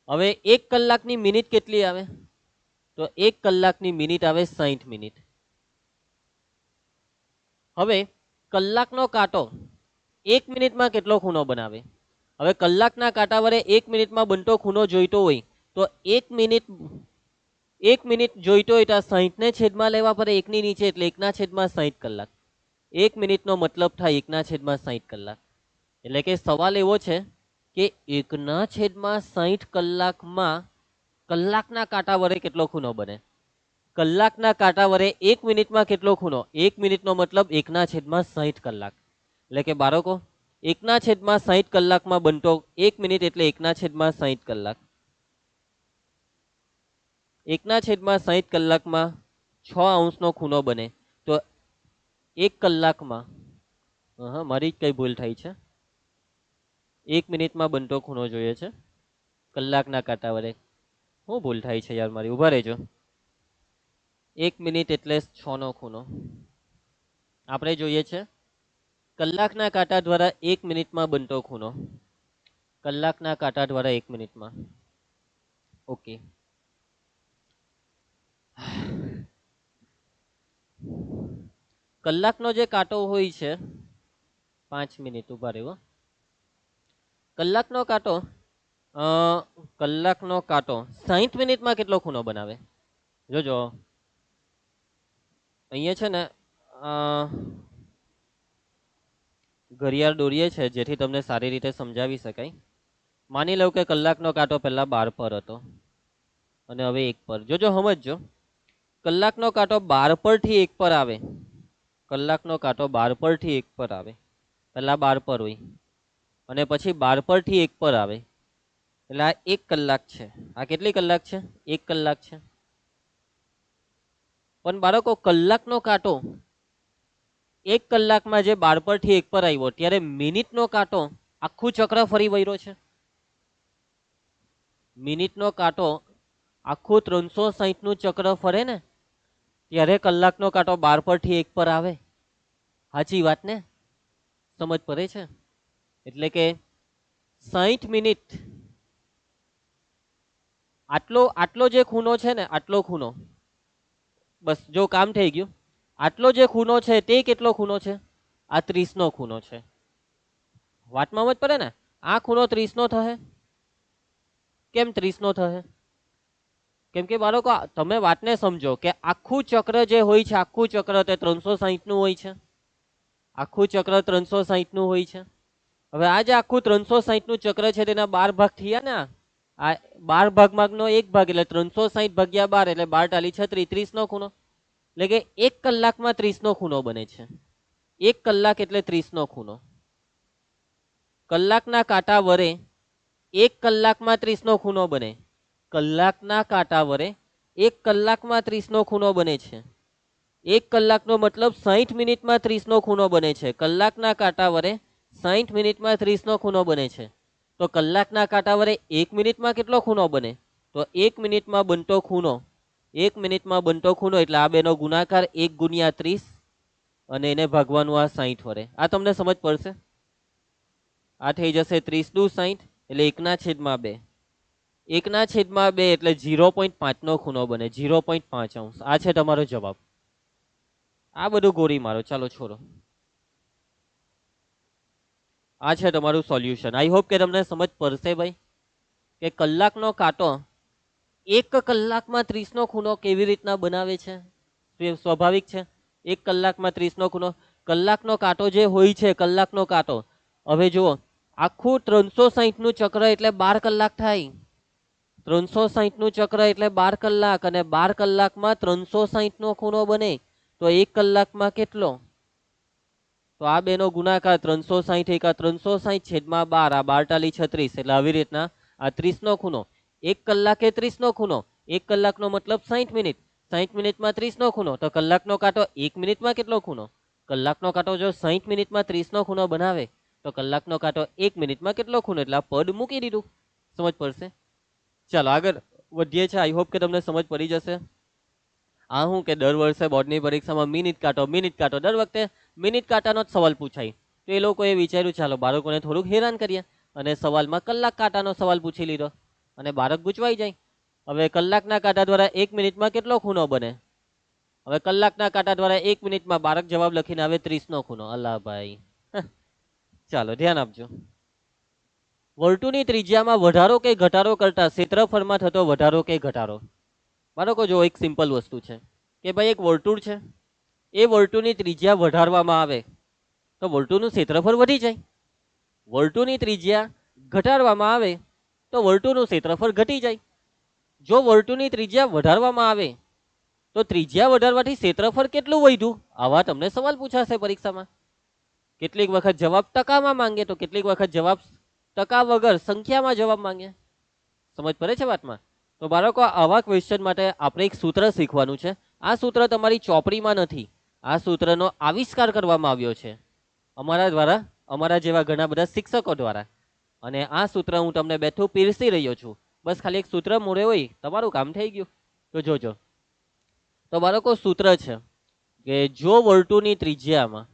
હવે 1 કલાકની મિનિટ કેટલી આવે? તો 1 કલાકની મિનિટ આવે 60 મિનિટ. હવે કલાકનો કાંટો 1 મિનિટમાં કેટલો ખૂણો બનાવે? હવે કલાકના કાંટા વડે 1 મિનિટમાં બનતો ખૂણો જોઈતો હોય તો 1 મિનિટ જોઈતો હોય તો 60 ને છેદમાં લેવા પડે 1 ની નીચે એટલે 1/60 કલાક. 1 મિનિટનો મતલબ થાય 1/60 કલાક. એટલે કે સવાલ એવો છે કે 1/60 કલાકમાં કલાકના કાંટા વડે કેટલો ખૂણો બને? કલાકના કાંટા વડે 1 મિનિટમાં કેટલો ખૂણો? 1 મિનિટનો મતલબ 1/60 કલાક. એટલે કે બાળકો 1/60 કલાકમાં બનતો 1 મિનિટ એટલે 1/60 કલાક. 1/60 કલાકમાં 6 અંશનો ખૂણો બને. તો 1 કલાકમાં મારી જ કઈ ભૂલ થઈ છે. 1 મિનિટમાં બનતો ખૂણો જોઈએ છે કલાકના કાંટા વડે. શું ભૂલ થાય છે યાર મારી? ઉભા રહેજો. 1 મિનિટ એટલે 6 નો ખૂણો. આપણે જોઈએ છે કલાકના કાંટા દ્વારા 1 મિનિટમાં બનતો ખૂણો. કલાકના કાંટા દ્વારા 1 મિનિટમાં. ઓકે, કલાકનો જે કાંટો હોય છે 5 મિનિટ ઉભા રહ્યો. કલાકનો કાંટો 60 મિનિટમાં કેટલો ખૂણો બનાવે? જોજો અહીંયા છે ને ઘડિયાળ દોરીએ છે જેથી તમને સારી રીતે સમજાવી શકાય. માની લો કે કલાકનો કાંટો પહેલા 12 પર હતો અને હવે 1 પર. જોજો સમજજો, કલાકનો કાંટો 12 પરથી 1 પર આવે. કલાકનો કાંટો 12 પરથી 1 પર આવે. પહેલા 12 પર હોય અને પછી 12 પરથી 1 પર આવે. એટલે આ 1 કલાક છે. આ કેટલી કલાક છે? 1 કલાક છે. પણ બાળકો, કલાકનો કાંટો 1 કલાકમાં જે 12 પરથી 1 પર આવ્યો, ત્યારે મિનિટનો કાંટો આખું ચક્ર ફરી વળ્યો છે. મિનિટનો કાંટો આખું 360 નું ચક્ર ફરે ને, ત્યારે કલાકનો કાંટો 12 પરથી 1 પર આવે. સાચી વાત ને? સમજ પડે છે? એટલે કે 60 મિનિટ, આટલો જે ખૂણો છે ને, આટલો ખૂણો, બસ જો કામ થઈ ગયું. આટલો જે ખૂણો છે તે કેટલો ખૂણો છે? આ 30 નો ખૂણો છે. વાતમાં સમજ પડે ને? આ ખૂણો 30 નો થશે. કેમ 30 નો થશે? કેમ કે બાળકો, તમે વાતને સમજો કે આખું ચક્ર જે હોય છે, આખું ચક્ર તે 360 નું હોય છે. આખું ચક્ર 360 નું હોય છે. હવે આ જે આખું 360 નું ચક્ર છે તેના 12 ભાગ થયા ને. આ 12 ભાગમાંનો 1 ભાગ એટલે 360 ભાગ્યા 12 એટલે 12 ટાલી 36, 30 નો ખૂણો. એટલે કે 1 કલાકમાં 30 નો ખૂણો બને છે. 1 કલાક એટલે 30 નો ખૂણો. કલાકના કાંટા વડે 1 કલાકમાં 30 નો ખૂણો બને. કલાકના કાંટા વડે 1 કલાકમાં 30 નો ખૂણો બને છે. 1 કલાકનો મતલબ 60 મિનિટમાં 30 નો ખૂણો બને છે. કલાકના કાંટા વડે 60 મિનિટમાં 30 નો ખૂણો બને છે. તો કલાકના કાંટા વડે 1 મિનિટમાં કેટલો ખૂણો બને? તો 1 મિનિટમાં બનતો ખૂણો, 1 મિનિટમાં બનતો ખૂણો એટલે આ બેનો ગુણાકાર 1 ગુણ્યા 30 અને એને ભાગવાનું આ 60 વડે. આ તમને સમજ પડશે? આ થઈ જશે 30 દુ 60 એટલે 1/2. 1/2 એટલે 0.5 નો ખૂણો બને. 0.5 અંશ. આ છે તમારો જવાબ. આ બધું ગોળી મારો, ચાલો છોડો. આ છે તમારું સોલ્યુશન. આઈ હોપ કે તમને સમજ પડશે ભાઈ કે કલાકનો કાંટો 1 કલાકમાં 30 નો ખૂણો કેવી રીતના બનાવે છે. સ્વાભાવિક છે. 1 કલાકમાં 30 નો ખૂણો. કલાકનો કાંટો જે હોય છે, કલાકનો કાંટો, હવે જુઓ, આખું 360 નું ચક્ર એટલે 12 કલાક થાય. 360 નું ચક્ર એટલે 12 કલાક અને 12 કલાકમાં 360 નો ખૂણો બને. તો 1 કલાકમાં કેટલો? તો આ બેનો ગુણાકાર 360 એકા 360 છેદમાં 12, આ 12 ટાલી 36 એટલે આવી રીતના આ 30 નો ખૂણો. 1 કલાકે 30 નો ખૂણો. 1 કલાકનો મતલબ 60 મિનિટ. 60 મિનિટમાં 30 નો ખૂણો. તો કલાકનો કાંટો 1 મિનિટમાં કેટલો ખૂણો? કલાકનો કાંટો જો 60 મિનિટમાં 30 નો ખૂણો બનાવે તો કલાકનો કાંટો 1 મિનિટમાં કેટલો ખૂણો? એટલે આ પદ મૂકી દીધું. સમજ પડશે? ચાલો આગળ વધીએ છીએ. આઈ હોપ કે તમને સમજ પડી જશે. આ હું કે દર વર્ષે બોર્ડની પરીક્ષામાં મિનિટ કાંટો દર વખતે મિનિટ કાંટાનો જ સવાલ પૂછાય. તો એ લોકોએ વિચાર્યું ચાલો બાળકોને થોડુંક હેરાન કરીએ અને સવાલમાં કલાક કાંટાનો સવાલ પૂછી લીધો અને બાળક ગૂંચવાઈ જાય. હવે કલાકના કાંટા દ્વારા 1 મિનિટમાં કેટલો ખૂણો બને? હવે કલાકના કાંટા દ્વારા 1 મિનિટમાં બાળક જવાબ લખીને આવે 30 નો ખૂણો. અલ્લા ભાઈ. ચાલો ધ્યાન આપજો. વર્તુળની ત્રિજ્યામાં વધારો કે ઘટાડો કરતા ક્ષેત્રફળમાં થતો વધારો કે ઘટાડો. બાળકો જો એક સિમ્પલ વસ્તુ છે કે ભાઈ એક વર્તુળ છે, એ વર્તુળની ત્રિજ્યા વધારવામાં આવે તો વર્તુળનું ક્ષેત્રફળ વધી જાય. વર્તુળની ત્રિજ્યા ઘટાડવામાં આવે તો વર્તુળનું ક્ષેત્રફળ ઘટી જાય. જો વર્તુળની ત્રિજ્યા વધારવામાં આવે તો ત્રિજ્યા વધારવાથી ક્ષેત્રફળ કેટલું વધ્યું? આવા તમને સવાલ પૂછાશે પરીક્ષામાં. કેટલીક વખત જવાબ ટકામાં માંગે તો કેટલીક વખત જવાબ ટકા વગર સંખ્યામાં જવાબ માંગે. સમજ પડે છે વાતમાં? તો બાળકો આવા ક્વેશ્ચન માટે આપણે એક સૂત્ર શીખવાનું છે. આ સૂત્ર તમારી ચોપડીમાં નથી. આ સૂત્રનો આવિષ્કાર કરવામાં આવ્યો છે અમારા દ્વારા, અમારા જેવા ઘણા બધા શિક્ષકો દ્વારા. અને આ સૂત્ર હું તમને બેઠું પીરસી રહ્યો છું. બસ ખાલી એક સૂત્ર મોડે હોય તમારું કામ થઈ ગયું. તો જોજો. તો બાળકો સૂત્ર છે કે જો વર્તુળની ત્રિજ્યામાં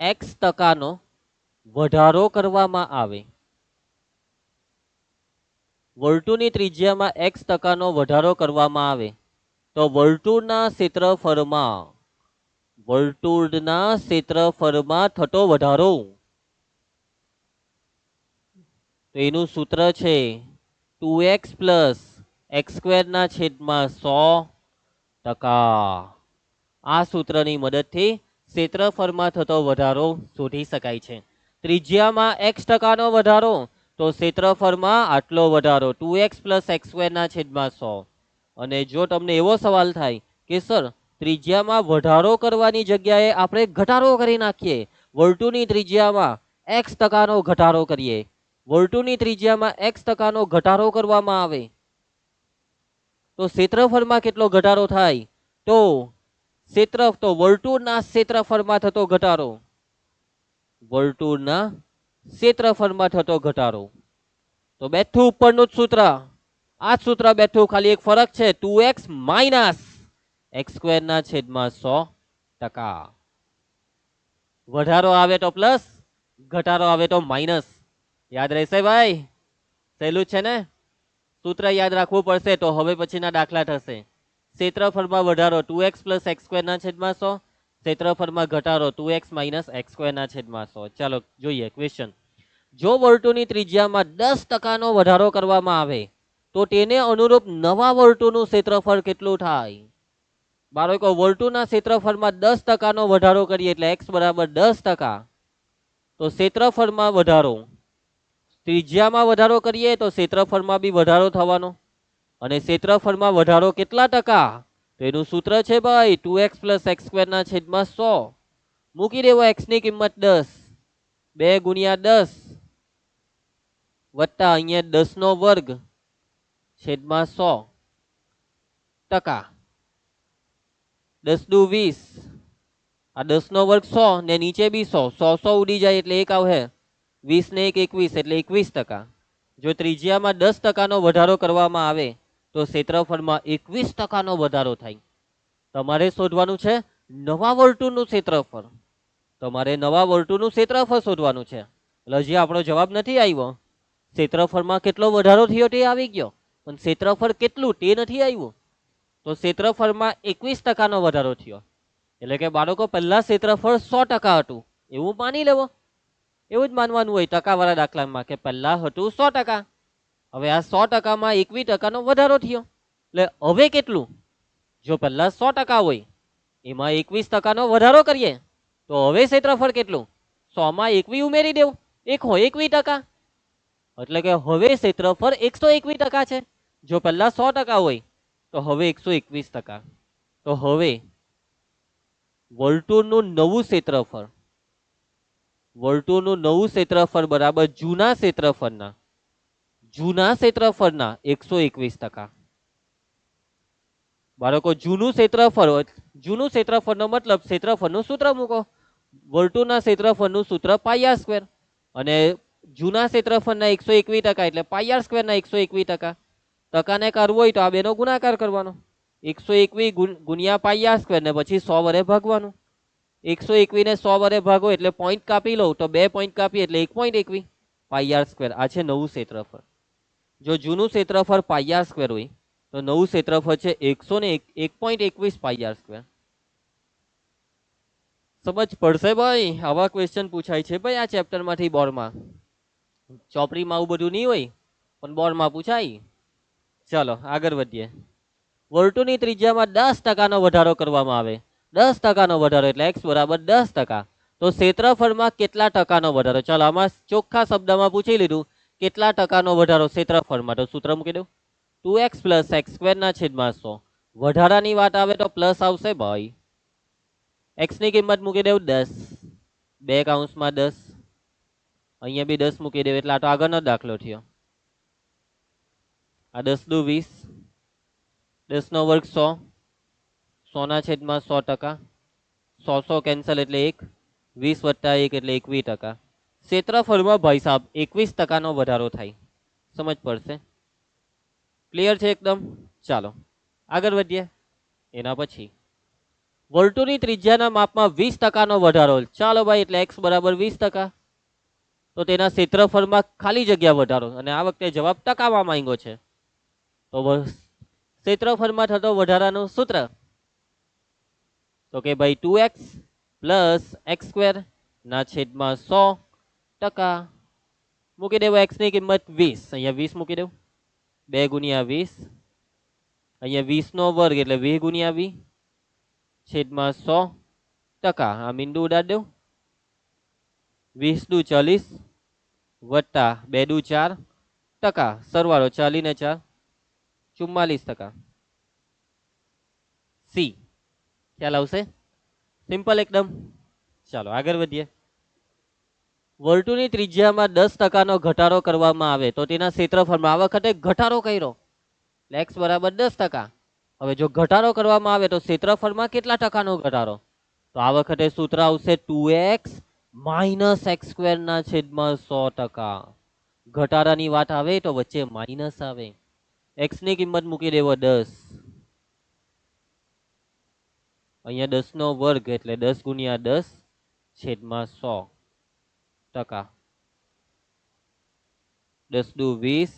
x ટકાનો વધારો કરવામાં આવે, વર્તુળની ત્રિજ્યામાં x ટકાનો વધારો કરવામાં આવે તો વર્તુળના ક્ષેત્રફળમાં થતો વધારો, તો એનું સૂત્ર છે 2x + x² ના છેદમાં 100%. આ સૂત્રની મદદથી ક્ષેત્રફળમાં થતો વધારો શોધી શકાય છે. ત્રિજ્યામાં x% વધારો તો ક્ષેત્રફળમાં આટલો વધારો 2x + x²/100. અને જો તમને એવો સવાલ થાય કે સર ત્રિજ્યામાં વધારો કરવાની જગ્યાએ આપણે ઘટાડો કરી નાખીએ, વર્તુળની ત્રિજ્યામાં x% ઘટાડો કરીએ, વર્તુળની ત્રિજ્યામાં x% ઘટાડો કરવામાં આવે તો ક્ષેત્રફળમાં કેટલો ઘટાડો થાય? તો વર્તુળના ક્ષેત્રફળમાં થતો ઘટાડો, વર્તુળના ક્ષેત્રફળમાં થતો ઘટાડો. તો બેઠું ઉપરનું જ સૂત્ર, આ જ સૂત્ર બેઠું, ખાલી એક ફરક છે, 2x - x²/100%. વધારો આવે તો પ્લસ, ઘટાડો આવે તો માઇનસ. યાદ રહેશે ભાઈ? સહેલું છે ને? સૂત્ર યાદ રાખવું પડશે તો હવે પછીના દાખલા થશે. ક્ષેત્રફળમાં વધારો 2x + x²/100, ક્ષેત્રફળમાં ઘટાડો 2x - x²/100. ચાલો જોઈએ ક્વેશ્ચન. જો વર્તુળની ત્રિજ્યામાં 10%નો વધારો કરવામાં આવે તો તેને અનુરૂપ નવા વર્તુળનું ક્ષેત્રફળ કેટલું થાય? બાળકો, વર્તુળના ક્ષેત્રફળમાં 10%નો વધારો કરીએ એટલે x = 10%. તો ક્ષેત્રફળમાં વધારો, ત્રિજ્યામાં વધારો કરીએ તો ક્ષેત્રફળમાં બી વધારો થવાનો. અને ક્ષેત્રફળમાં વધારો કેટલા ટકા? તો એનું સૂત્ર છે ભાઈ 2x + x²/100. મૂકી દેવો x ની કિંમત 10, 2 × 10 વત્તા અહીંયા 10^2/100%. 10 દુ 20, આ 10^2 100 ને નીચે બી 100, 100 ઉડી જાય એટલે 1 આવે, 20 ને 1 21 એટલે 21%. જો ત્રિજ્યામાં 10%નો વધારો કરવામાં આવે તો ક્ષેત્રફળમાં 21%નો વધારો થાય. તમારે શોધવાનું છે નવા વર્તુળનું ક્ષેત્રફળ. તમારે નવા વર્તુળનું ક્ષેત્રફળ શોધવાનું છે. એટલે હજી આપણો જવાબ નથી આવ્યો. ક્ષેત્રફળમાં કેટલો વધારો થયો તે આવી ગયો, પણ ક્ષેત્રફળ કેટલું તે નથી આવ્યું. તો ક્ષેત્રફળમાં 21%નો વધારો થયો. એટલે કે બાળકો પહેલા ક્ષેત્રફળ 100% હતું એવું માની લેવો. એવું જ માનવાનું હોય ટકાવાળા દાખલામાં કે પહેલા હતું 100%. હવે આ 100%માં 21%નો વધારો થયો. એટલે હવે કેટલું? જો પહેલા 100% હોય એમાં 21%નો વધારો કરીએ તો હવે ક્ષેત્રફળ કેટલું? 100માં 21 ઉમેરી દેવું, 21%. એટલે કે હવે ક્ષેત્રફળ 121% છે. જો પહેલા 100% હોય તો હવે 121%. તો હવે વર્તુળનું નવું ક્ષેત્રફળ, વર્તુળનું નવું ક્ષેત્રફળ બરાબર જૂના ક્ષેત્રફળના 121%. બાળકો જૂનું ક્ષેત્રફળનો મતલબ ક્ષેત્રફળનું સૂત્ર મૂકો. વર્તુળના ક્ષેત્રફળનું સૂત્ર πr², અને જૂના ક્ષેત્રફળના 121% એટલે πr²ના 121%. ટકાને કરવો હોય તો આ બેનો ગુણાકાર કરવાનો, 121 × πr² ને પછી 100 વડે ભાગવાનું. 121 ને 100 વડે ભાગો એટલે પોઈન્ટ કાપી લો તો 2 પોઈન્ટ કાપી એટલે 1.21 πr². આ છે નવું ક્ષેત્રફળ. જો જૂનું ક્ષેત્રફળ πr² હોય તો નવું ક્ષેત્રફળ છે 101.21 πr². સમજ પડશે ભાઈ? આવા ક્વેશ્ચન પૂછાય છે ભાઈ આ ચેપ્ટરમાંથી બોર્ડમાં. ચોપડીમાં આવું બધું નહીં હોય પણ બોર્ડમાં પૂછાય. ચાલો આગળ વધીએ. વર્તુળની ત્રિજ્યામાં 10%નો વધારો કરવામાં આવે, 10%નો વધારો એટલે x = 10%. તો ક્ષેત્રફળમાં કેટલા ટકાનો વધારો? ચાલો આમાં ચોખ્ખા શબ્દમાં પૂછી લીધું કેટલા ટકાનો વધારો ક્ષેત્રફળમાં. તો સૂત્ર મૂકી દઉં 2x + x²/100. વધારાની વાત આવે તો પ્લસ આવશે ભાઈ. x ની કિંમત મૂકી દેવું 10, 2 / 10, અહીંયા બી 10 મૂકી દેવું એટલે આ તો આગળનો દાખલો થયો. આ 10 દુ 20, 10^2 100, 100/100%. 100 કેન્સલ એટલે 1, 20 + 1 એટલે 21%. ક્ષેત્રફળમાં ભાઈ સાહેબ 21%નો વધારો થાય. સમજ પડશે? ક્લિયર છે એકદમ? ચાલો આગળ વધીએ. એના પછી વર્તુળની ત્રિજ્યાના માપમાં 20%નો વધારો. ચાલો ભાઈ, એટલે x = 20%. તો તેના ક્ષેત્રફળમાં ખાલી જગ્યા વધારો, અને આ વખતે જવાબ ટકામાં માંગ્યો છે. તો ક્ષેત્રફળમાં થતો વધારાનું સૂત્ર તો કે ભાઈ 2x + x²/100%. મૂકી દેવું x ની કિંમત 20, અહીંયા 20 મૂકી દેવું, 2 × 20, અહીંયા 20^2 એટલે 20 × 20, છેદમાં 100%. આ મીંડું ઉડાડ દઉં. 20 દુ 40 વત્તા 2 દુ 4%. સરવાળો 40 ને 4 44%. સી. ખ્યાલ આવશે? સિમ્પલ એકદમ. ચાલો આગળ વધીએ. વર્તુળની ત્રિજ્યામાં 10%નો ઘટાડો કરવામાં આવે તો તેના ક્ષેત્રફળમાં આ વખતે ઘટાડો કર્યો, x બરાબર 10%. હવે જો ઘટાડો કરવામાં આવે તો ક્ષેત્રફળમાં કેટલા ટકાનો ઘટાડો? તો આ વખતે સૂત્ર આવશે 2x માઇનસ એક્સ સ્ક્વેર ના છેદમાં 100%. ઘટાડાની વાત આવે તો વચ્ચે માઇનસ આવે. x ની કિંમત મૂકી દેવો 10. અહીંયા 10 નો વર્ગ એટલે 10 ગુણ્યા 10 છેદમાં 100%. 10 દુ 20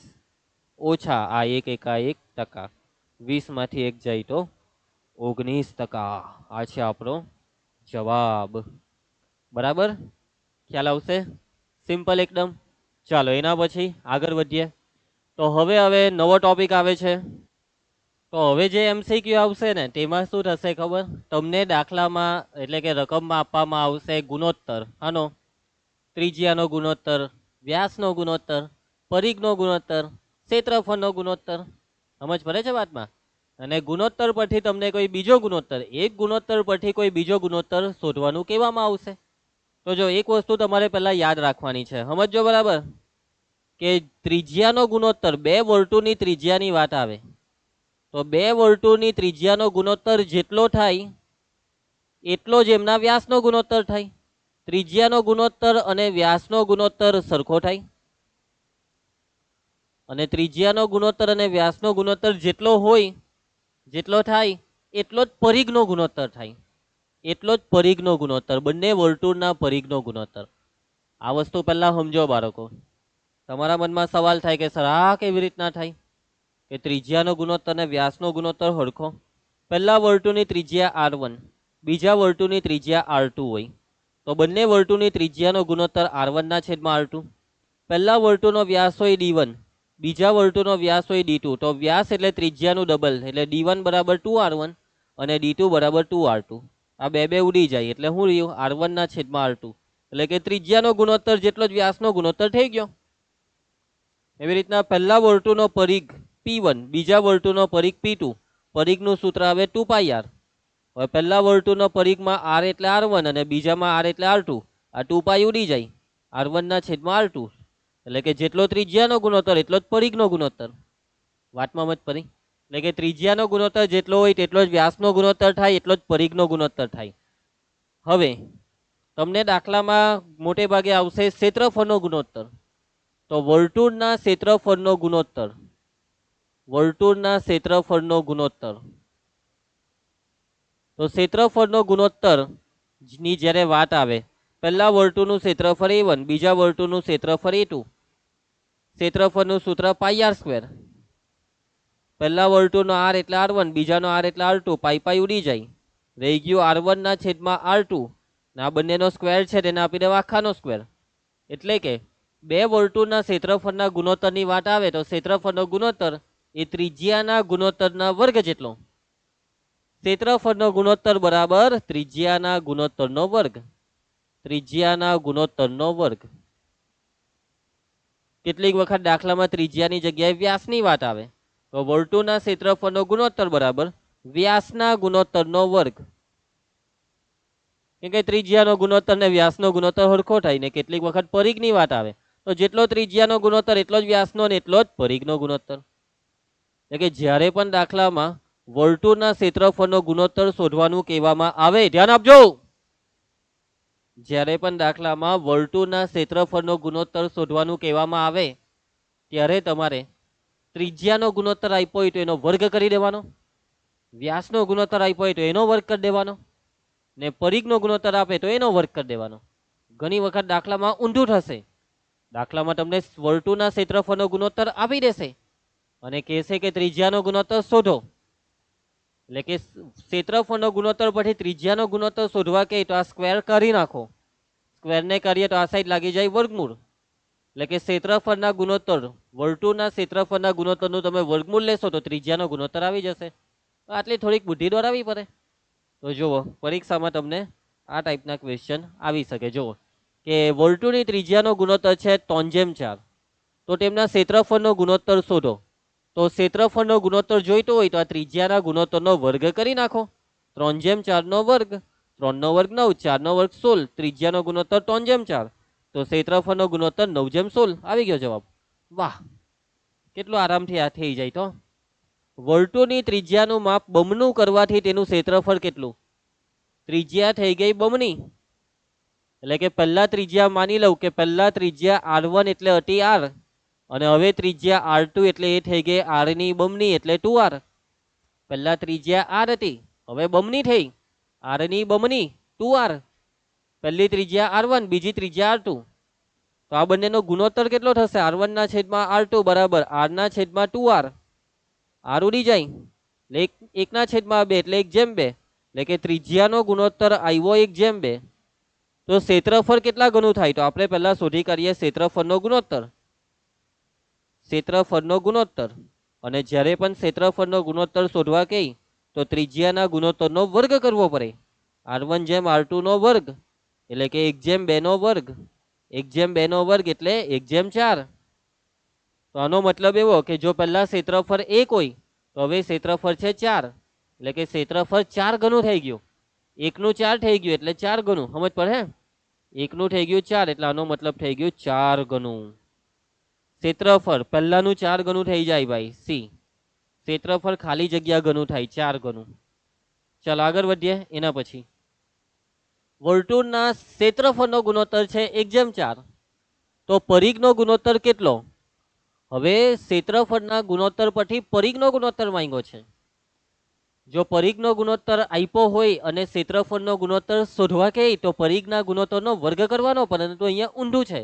ઓછા આ 1 એકા 1%. 20 માંથી 1 જાય તો 19%. આ છે આપણો જવાબ. બરાબર? ખ્યાલ આવશે? સિમ્પલ એકદમ. ચાલો એના પછી આગળ વધીએ. તો હવે નવો ટોપિક આવે છે. તો હવે જે MCQ આવશે ને તેમાં શું થશે ખબર? તમને દાખલામાં એટલે કે રકમમાં આપવામાં આવશે ગુણોત્તર. આનો ત્રિજ્યાનો ગુણોત્તર, વ્યાસનો ગુણોત્તર, પરિઘનો ગુણોત્તર, ક્ષેત્રફળનો ગુણોત્તર. સમજ પડે છે વાતમાં? અને ગુણોત્તર પરથી તમને કોઈ બીજો ગુણોત્તર, એક ગુણોત્તર પરથી કોઈ બીજો ગુણોત્તર શોધવાનું કહેવામાં આવશે. તો જો એક વસ્તુ તમારે પહેલા યાદ રાખવાની છે, સમજો બરાબર, કે ત્રિજ્યાનો ગુણોત્તર, બે વર્તુળની ત્રિજ્યાની વાત આવે તો બે વર્તુળની ત્રિજ્યાનો ગુણોત્તર જેટલો થાય એટલો જ એમના વ્યાસનો ગુણોત્તર થાય. ત્રિજ્યાનો ગુણોત્તર અને વ્યાસનો ગુણોત્તર સરખો થાય. અને ત્રિજ્યાનો ગુણોત્તર અને વ્યાસનો ગુણોત્તર જેટલો હોય, જેટલો થાય એટલો જ પરિઘનો ગુણોત્તર થાય. એટલો જ પરિઘનો ગુણોત્તર, બંને વર્તુળના પરિઘનો ગુણોત્તર. આ વસ્તુ પહેલા સમજો બાળકો. તમારા મનમાં સવાલ થાય કે સર આ કેવી રીતના થાય કે ત્રિજ્યાનો ગુણોત્તર અને વ્યાસનો ગુણોત્તર સરખો? પહેલા વર્તુળની ત્રિજ્યા r1, બીજા વર્તુળની ત્રિજ્યા r2 હોય તો બંને વર્તુળની ત્રિજ્યાનો ગુણોત્તર r1 ના છેદમાં r2. પહેલા વર્તુળનો વ્યાસ હોય d1, બીજા વર્તુળનો વ્યાસ હોય d2. તો વ્યાસ એટલે ત્રિજ્યાનું ડબલ એટલે d1 બરાબર 2r1 અને d2 બરાબર 2r2. આ બે ઉડી જાય એટલે શું રહ્યું? r1 ના છેદમાં r2. એટલે કે ત્રિજ્યાનો ગુણોત્તર જેટલો જ વ્યાસનો ગુણોત્તર થઈ ગયો. એવી રીતના પહેલા વર્તુળનો પરિઘ p1, બીજા વર્તુળનો પરિઘ p2. પરિઘનું સૂત્ર આવે 2πr. હવે પહેલા વર્તુળનો પરિઘમાં r એટલે r1 અને બીજામાં r એટલે r2. આ 2π ઉડી જાય, r1 ના છેદમાં r2. એટલે કે જેટલો ત્રિજ્યાનો ગુણોત્તર એટલો જ પરિઘનો ગુણોત્તર. વાતમાં મત પડી? એટલે કે ત્રિજ્યાનો ગુણોત્તર જેટલો હોય તેટલો જ વ્યાસનો ગુણોત્તર થાય, એટલો જ પરિઘનો ગુણોત્તર થાય. હવે તમને દાખલામાં મોટે ભાગે આવશે ક્ષેત્રફળનો ગુણોત્તર. તો વર્તુળના ક્ષેત્રફળનો ગુણોત્તર, વર્તુળના ક્ષેત્રફળનો ગુણોત્તર. તો ક્ષેત્રફળનો ગુણોત્તર ની જ્યારે વાત આવે, પહેલા વર્તુળનું ક્ષેત્રફળ a1, બીજા વર્તુળનું ક્ષેત્રફળ a2. ક્ષેત્રફળનું સૂત્ર πr². પહેલા વર્તુળનો r એટલે r1, બીજાનો r એટલે r2. પાઈ ઉડી જાય, રહી ગયું r1 ના છેદમાં r2. આ બંનેનો સ્ક્વેર છે તેને આપી દેવા આખાનો સ્ક્વેર. એટલે કે બે વર્તુળના ક્ષેત્રફળના ગુણોત્તરની વાત આવે તો ક્ષેત્રફળનો ગુણોત્તર એ ત્રિજ્યાના ગુણોત્તરના વર્ગ જેટલો. ક્ષેત્રફળનો ગુણોત્તર બરાબર ત્રિજ્યાના ગુણોત્તરનો વર્ગ. ત્રિજ્યાના ગુણોત્તરનો વર્ગ. કેટલીક વખત દાખલામાં ત્રિજ્યાની જગ્યાએ વ્યાસની વાત આવે તો વર્તુળના ક્ષેત્રફળનો ગુણોત્તર બરાબર વ્યાસના ગુણોત્તરનો વર્ગ. કેમ કે ત્રિજ્યાનો ગુણોત્તર ને વ્યાસનો ગુણોત્તર સરખો થાય. ને કેટલીક વખત પરિઘની વાત આવે તો જેટલો ત્રિજ્યાનો ગુણોત્તર એટલો જ વ્યાસનો ને એટલો જ પરિઘનો ગુણોત્તર. એટલે કે જ્યારે પણ દાખલામાં વર્તુળના ક્ષેત્રફળનો ગુણોત્તર શોધવાનું કહેવામાં આવે, ધ્યાન આપજો, જ્યારે પણ દાખલામાં વર્તુળના ક્ષેત્રફળનો ગુણોત્તર શોધવાનું કહેવામાં આવે ત્યારે તમારે ત્રિજ્યાનો ગુણોત્તર આપ્યો હોય તો એનો વર્ગ કરી દેવાનો, વ્યાસનો ગુણોત્તર આપ્યો હોય તો એનો વર્ગ કરી દેવાનો, ને પરિઘનો ગુણોત્તર આપે તો એનો વર્ગ કરી દેવાનો. ઘણી વખત દાખલામાં ઊંધું થશે. દાખલામાં તમને વર્તુળના ક્ષેત્રફળનો ગુણોત્તર આપી દેશે અને કહેશે કે ત્રિજ્યાનો ગુણોત્તર શોધો. એટલે કે ક્ષેત્રફળનો ગુણોત્તર પરથી ત્રિજ્યાનો ગુણોત્તર શોધવા કહે તો આ સ્ક્વેર કરી નાખો. સ્ક્વેરને કરીએ તો આ સાઈડ લાગી જાય વર્ગમૂળ. એટલે કે ક્ષેત્રફળના ગુણોત્તર, વર્તુળના ક્ષેત્રફળના ગુણોત્તરનું તમે વર્ગમૂળ લેશો તો ત્રિજ્યાનો ગુણોત્તર આવી જશે. આટલી થોડીક બુદ્ધિ દોરાવી પડે. તો જુઓ પરીક્ષામાં તમને આ ટાઈપના ક્વેશ્ચન આવી શકે. જુઓ કે વર્તુળની ત્રિજ્યાનો ગુણોત્તર છે 3/4, તો તેમના ક્ષેત્રફળનો ગુણોત્તર શોધો. તો ક્ષેત્રફળનો ગુણોત્તર જોઈતો હોય તો આ ત્રિજ્યાના ગુણોત્તરનો વર્ગ કરી નાખો. 3/4 નો વર્ગ, 3 નો વર્ગ 9, 4 નો વર્ગ 16, ત્રિજ્યાનો ગુણોત્તર 3/4, તો ક્ષેત્રફળનો ગુણોત્તર 9/16 આવી ગયો જવાબ. વાહ, કેટલું આરામથી આ થઈ જાય. તો વર્તુળની ત્રિજ્યાનું માપ બમણું કરવાથી તેનું ક્ષેત્રફળ કેટલું? ત્રિજ્યા થઈ ગઈ બમણી, એટલે કે પહેલા ત્રિજ્યા માની લઉં કે પહેલા ત્રિજ્યા R1 એટલે હતી R, અને હવે ત્રિજ્યા R2 એટલે એ થઈ ગઈ R ની બમણી એટલે 2R. પહેલા ત્રિજ્યા R હતી, હવે બમણી થઈ, R ની બમણી 2R. પહેલી ત્રિજ્યા R1, બીજી ત્રિજ્યા R2, તો આ બંનેનો ગુણોત્તર કેટલો થશે? R1 ના છેદમાં R2 બરાબર R ના છેદમાં 2R. R ઉડી જાય એટલે 1 ના છેદમાં 2 એટલે 1/2, એટલે કે ત્રિજ્યાનો ગુણોત્તર આવ્યો 1/2. તો ક્ષેત્રફળ કેટલા ગણું થાય? તો આપણે પહેલા શોધી કાઢીએ ક્ષેત્રફળનો ગુણોત્તર. ક્ષેત્રફળનો ગુણોત્તર, અને જ્યારે પણ ક્ષેત્રફળનો ગુણોત્તર શોધવા કહે તો ત્રિજ્યાના ગુણોત્તરનો વર્ગ કરવો પડે. R1/R2 નો વર્ગ એટલે કે 1/2 નો વર્ગ, 1/2 નો વર્ગ એટલે 1/4. તો આનો મતલબ એવો કે જો પહેલા ક્ષેત્રફળ 1 હોય તો હવે ક્ષેત્રફળ છે 4, એટલે કે ક્ષેત્રફળ 4 ગણું થઈ ગયું. 1 નું 4 થઈ ગયું એટલે 4 ગણું. સમજ પડે? 1 નું થઈ ગયું 4 એટલે આનો મતલબ થઈ ગયું 4 ગણું. ક્ષેત્રફળ પહેલાનું 4 ગણું થઈ જાય ભાઈ સી. ક્ષેત્રફળ ખાલી જગ્યા ગણું થાય 4 ગણું. ચાલો આગળ વધીએ. એના પછી વર્તુળના ક્ષેત્રફળનો ગુણોત્તર છે 1/4, તો પરિઘનો ગુણોત્તર કેટલો? હવે ક્ષેત્રફળના ગુણોત્તર પરથી પરિઘનો ગુણોત્તર માંગ્યો છે. જો પરિઘનો ગુણોત્તર આપ્યો હોય અને ક્ષેત્રફળનો ગુણોત્તર શોધવા કહે તો પરિઘના ગુણોત્તરનો વર્ગ કરવાનો, પરંતુ અહીંયા ઊંધું છે.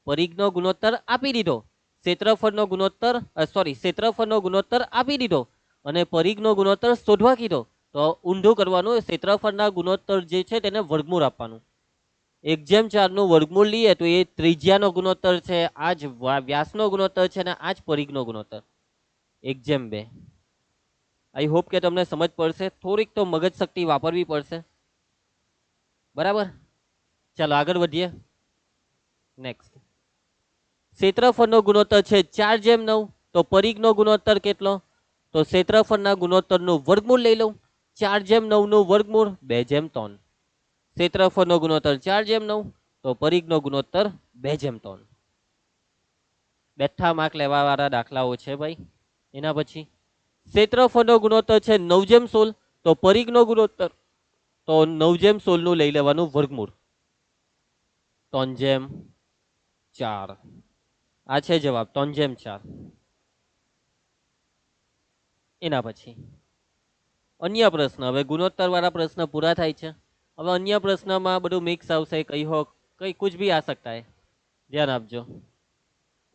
પરિઘનો ગુણોત્તર આપી દીધો, ક્ષેત્રફળનો ગુણોત્તર ક્ષેત્રફળનો ગુણોત્તર આપી દીધો અને પરિઘનો ગુણોત્તર શોધવા કીધો, તો ઊંધું કરવાનું. ક્ષેત્રફળના ગુણોત્તર જે છે તેને વર્ગમૂળ આપવાનું. 1/4 નું વર્ગમૂળ લઈએ તો એ ત્રિજ્યાનો ગુણોત્તર છે, આ જ વ્યાસનો ગુણોત્તર છે અને આ જ પરિઘનો ગુણોત્તર 1/2. આઈ હોપ કે તમને સમજ પડશે. થોડીક તો મગજ શક્તિ વાપરવી પડશે. બરાબર, ચાલો આગળ વધીએ. નેક્સ્ટ, ક્ષેત્રફળનો ગુણોત્તર છે 4/9, તો પરિઘનો ગુણોત્તર કેટલો? તો ક્ષેત્રફળના ગુણોત્તરનું વર્ગમૂળ લઈ લઉં. 4/9 નું વર્ગમૂળ 2/3. ક્ષેત્રફળનો ગુણોત્તર 4/9, તો પરિઘનો ગુણોત્તર 2/3. બેઠા માર્ક લેવા વાળા દાખલાઓ છે ભાઈ. એના પછી ક્ષેત્રફળનો ગુણોત્તર છે 9/16, તો પરિઘનો ગુણોત્તર તો 9/16 નું લઈ લેવાનું વર્ગમૂળ 3/4. આ છે જવાબ 3/4. એના પછી અન્ય પ્રશ્ન. હવે ગુણોત્તર વાળા પ્રશ્ન પૂરા થાય છે. હવે અન્ય પ્રશ્નમાં બધું મિક્સ આવશે. કઈ કુછ ભી આ सकता है. ધ્યાન આપજો.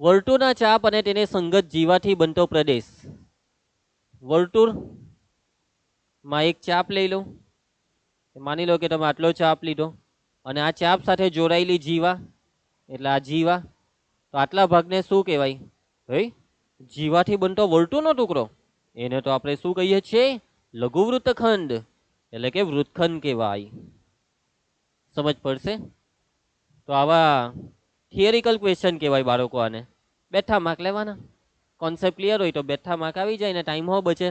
વર્તુળના ચાપ અને તેને સંગત જીવાથી બનતો પ્રદેશ. વર્તુળમાં એક ચાપ લઈ લો. માની લો કે તમે આટલો ચાપ લીધો અને આ ચાપ સાથે જોડાયેલી જીવા એટલે આ જીવા, તો આટલા ભાગને શું કહેવાય? ભાઈ જીવાથી બનતો વર્તુળનો ટુકડો, એને તો આપણે શું કહીએ છીએ? લઘુ વૃત્તખંડ એટલે કે વૃત્તખંડ કહેવાય. સમજ પડશે? તો આવા થિયરિકલ ક્વેશ્ચન કહેવાય બાળકો આને. બેઠા માર્ક લેવાના. કોન્સેપ્ટ ક્લિયર હોય તો બેઠા માર્ક આવી જાય ને ટાઈમ હો બચે,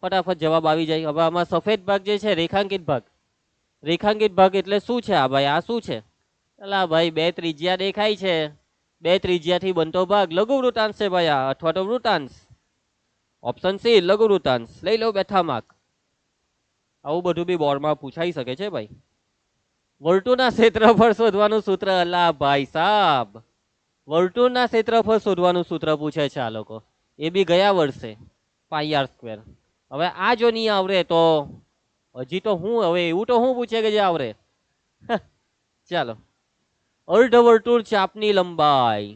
ફટાફટ જવાબ આવી જાય. હવે આમાં સફેદ ભાગ જે છે રેખાંકિત ભાગ. રેખાંકિત ભાગ એટલે શું છે? આ ભાઈ આ શું છે? અલા ભાઈ 2 ત્રિજ્યા દેખાય છે, 2 ત્રિજ્યાથી બનતો ભાગ લઘુ વૃત્તાંશ છે ભાઈ આ, અથવા તો વૃત્તાંશ. ઓપ્શન સી લઘુ વૃત્તાંશ. લઈ લો બેઠા માર્ક. આવું બધું બી બોર્ડમાં પૂછાઈ શકે છે ભાઈ. વર્તુળના ક્ષેત્રફળ શોધવાનું સૂત્ર. અલા ભાઈ સાહેબ, વર્તુળના ક્ષેત્રફળ શોધવાનું સૂત્ર પૂછે છે આ લોકો, એ બી ગયા વર્ષે πr². હવે આ જો નહીં આવડે તો હજી તો હું, હવે એવું તો હું પૂછે કે જે આવડે. ચાલો, અર્ધવર્તુળ ચાપની લંબાઈ.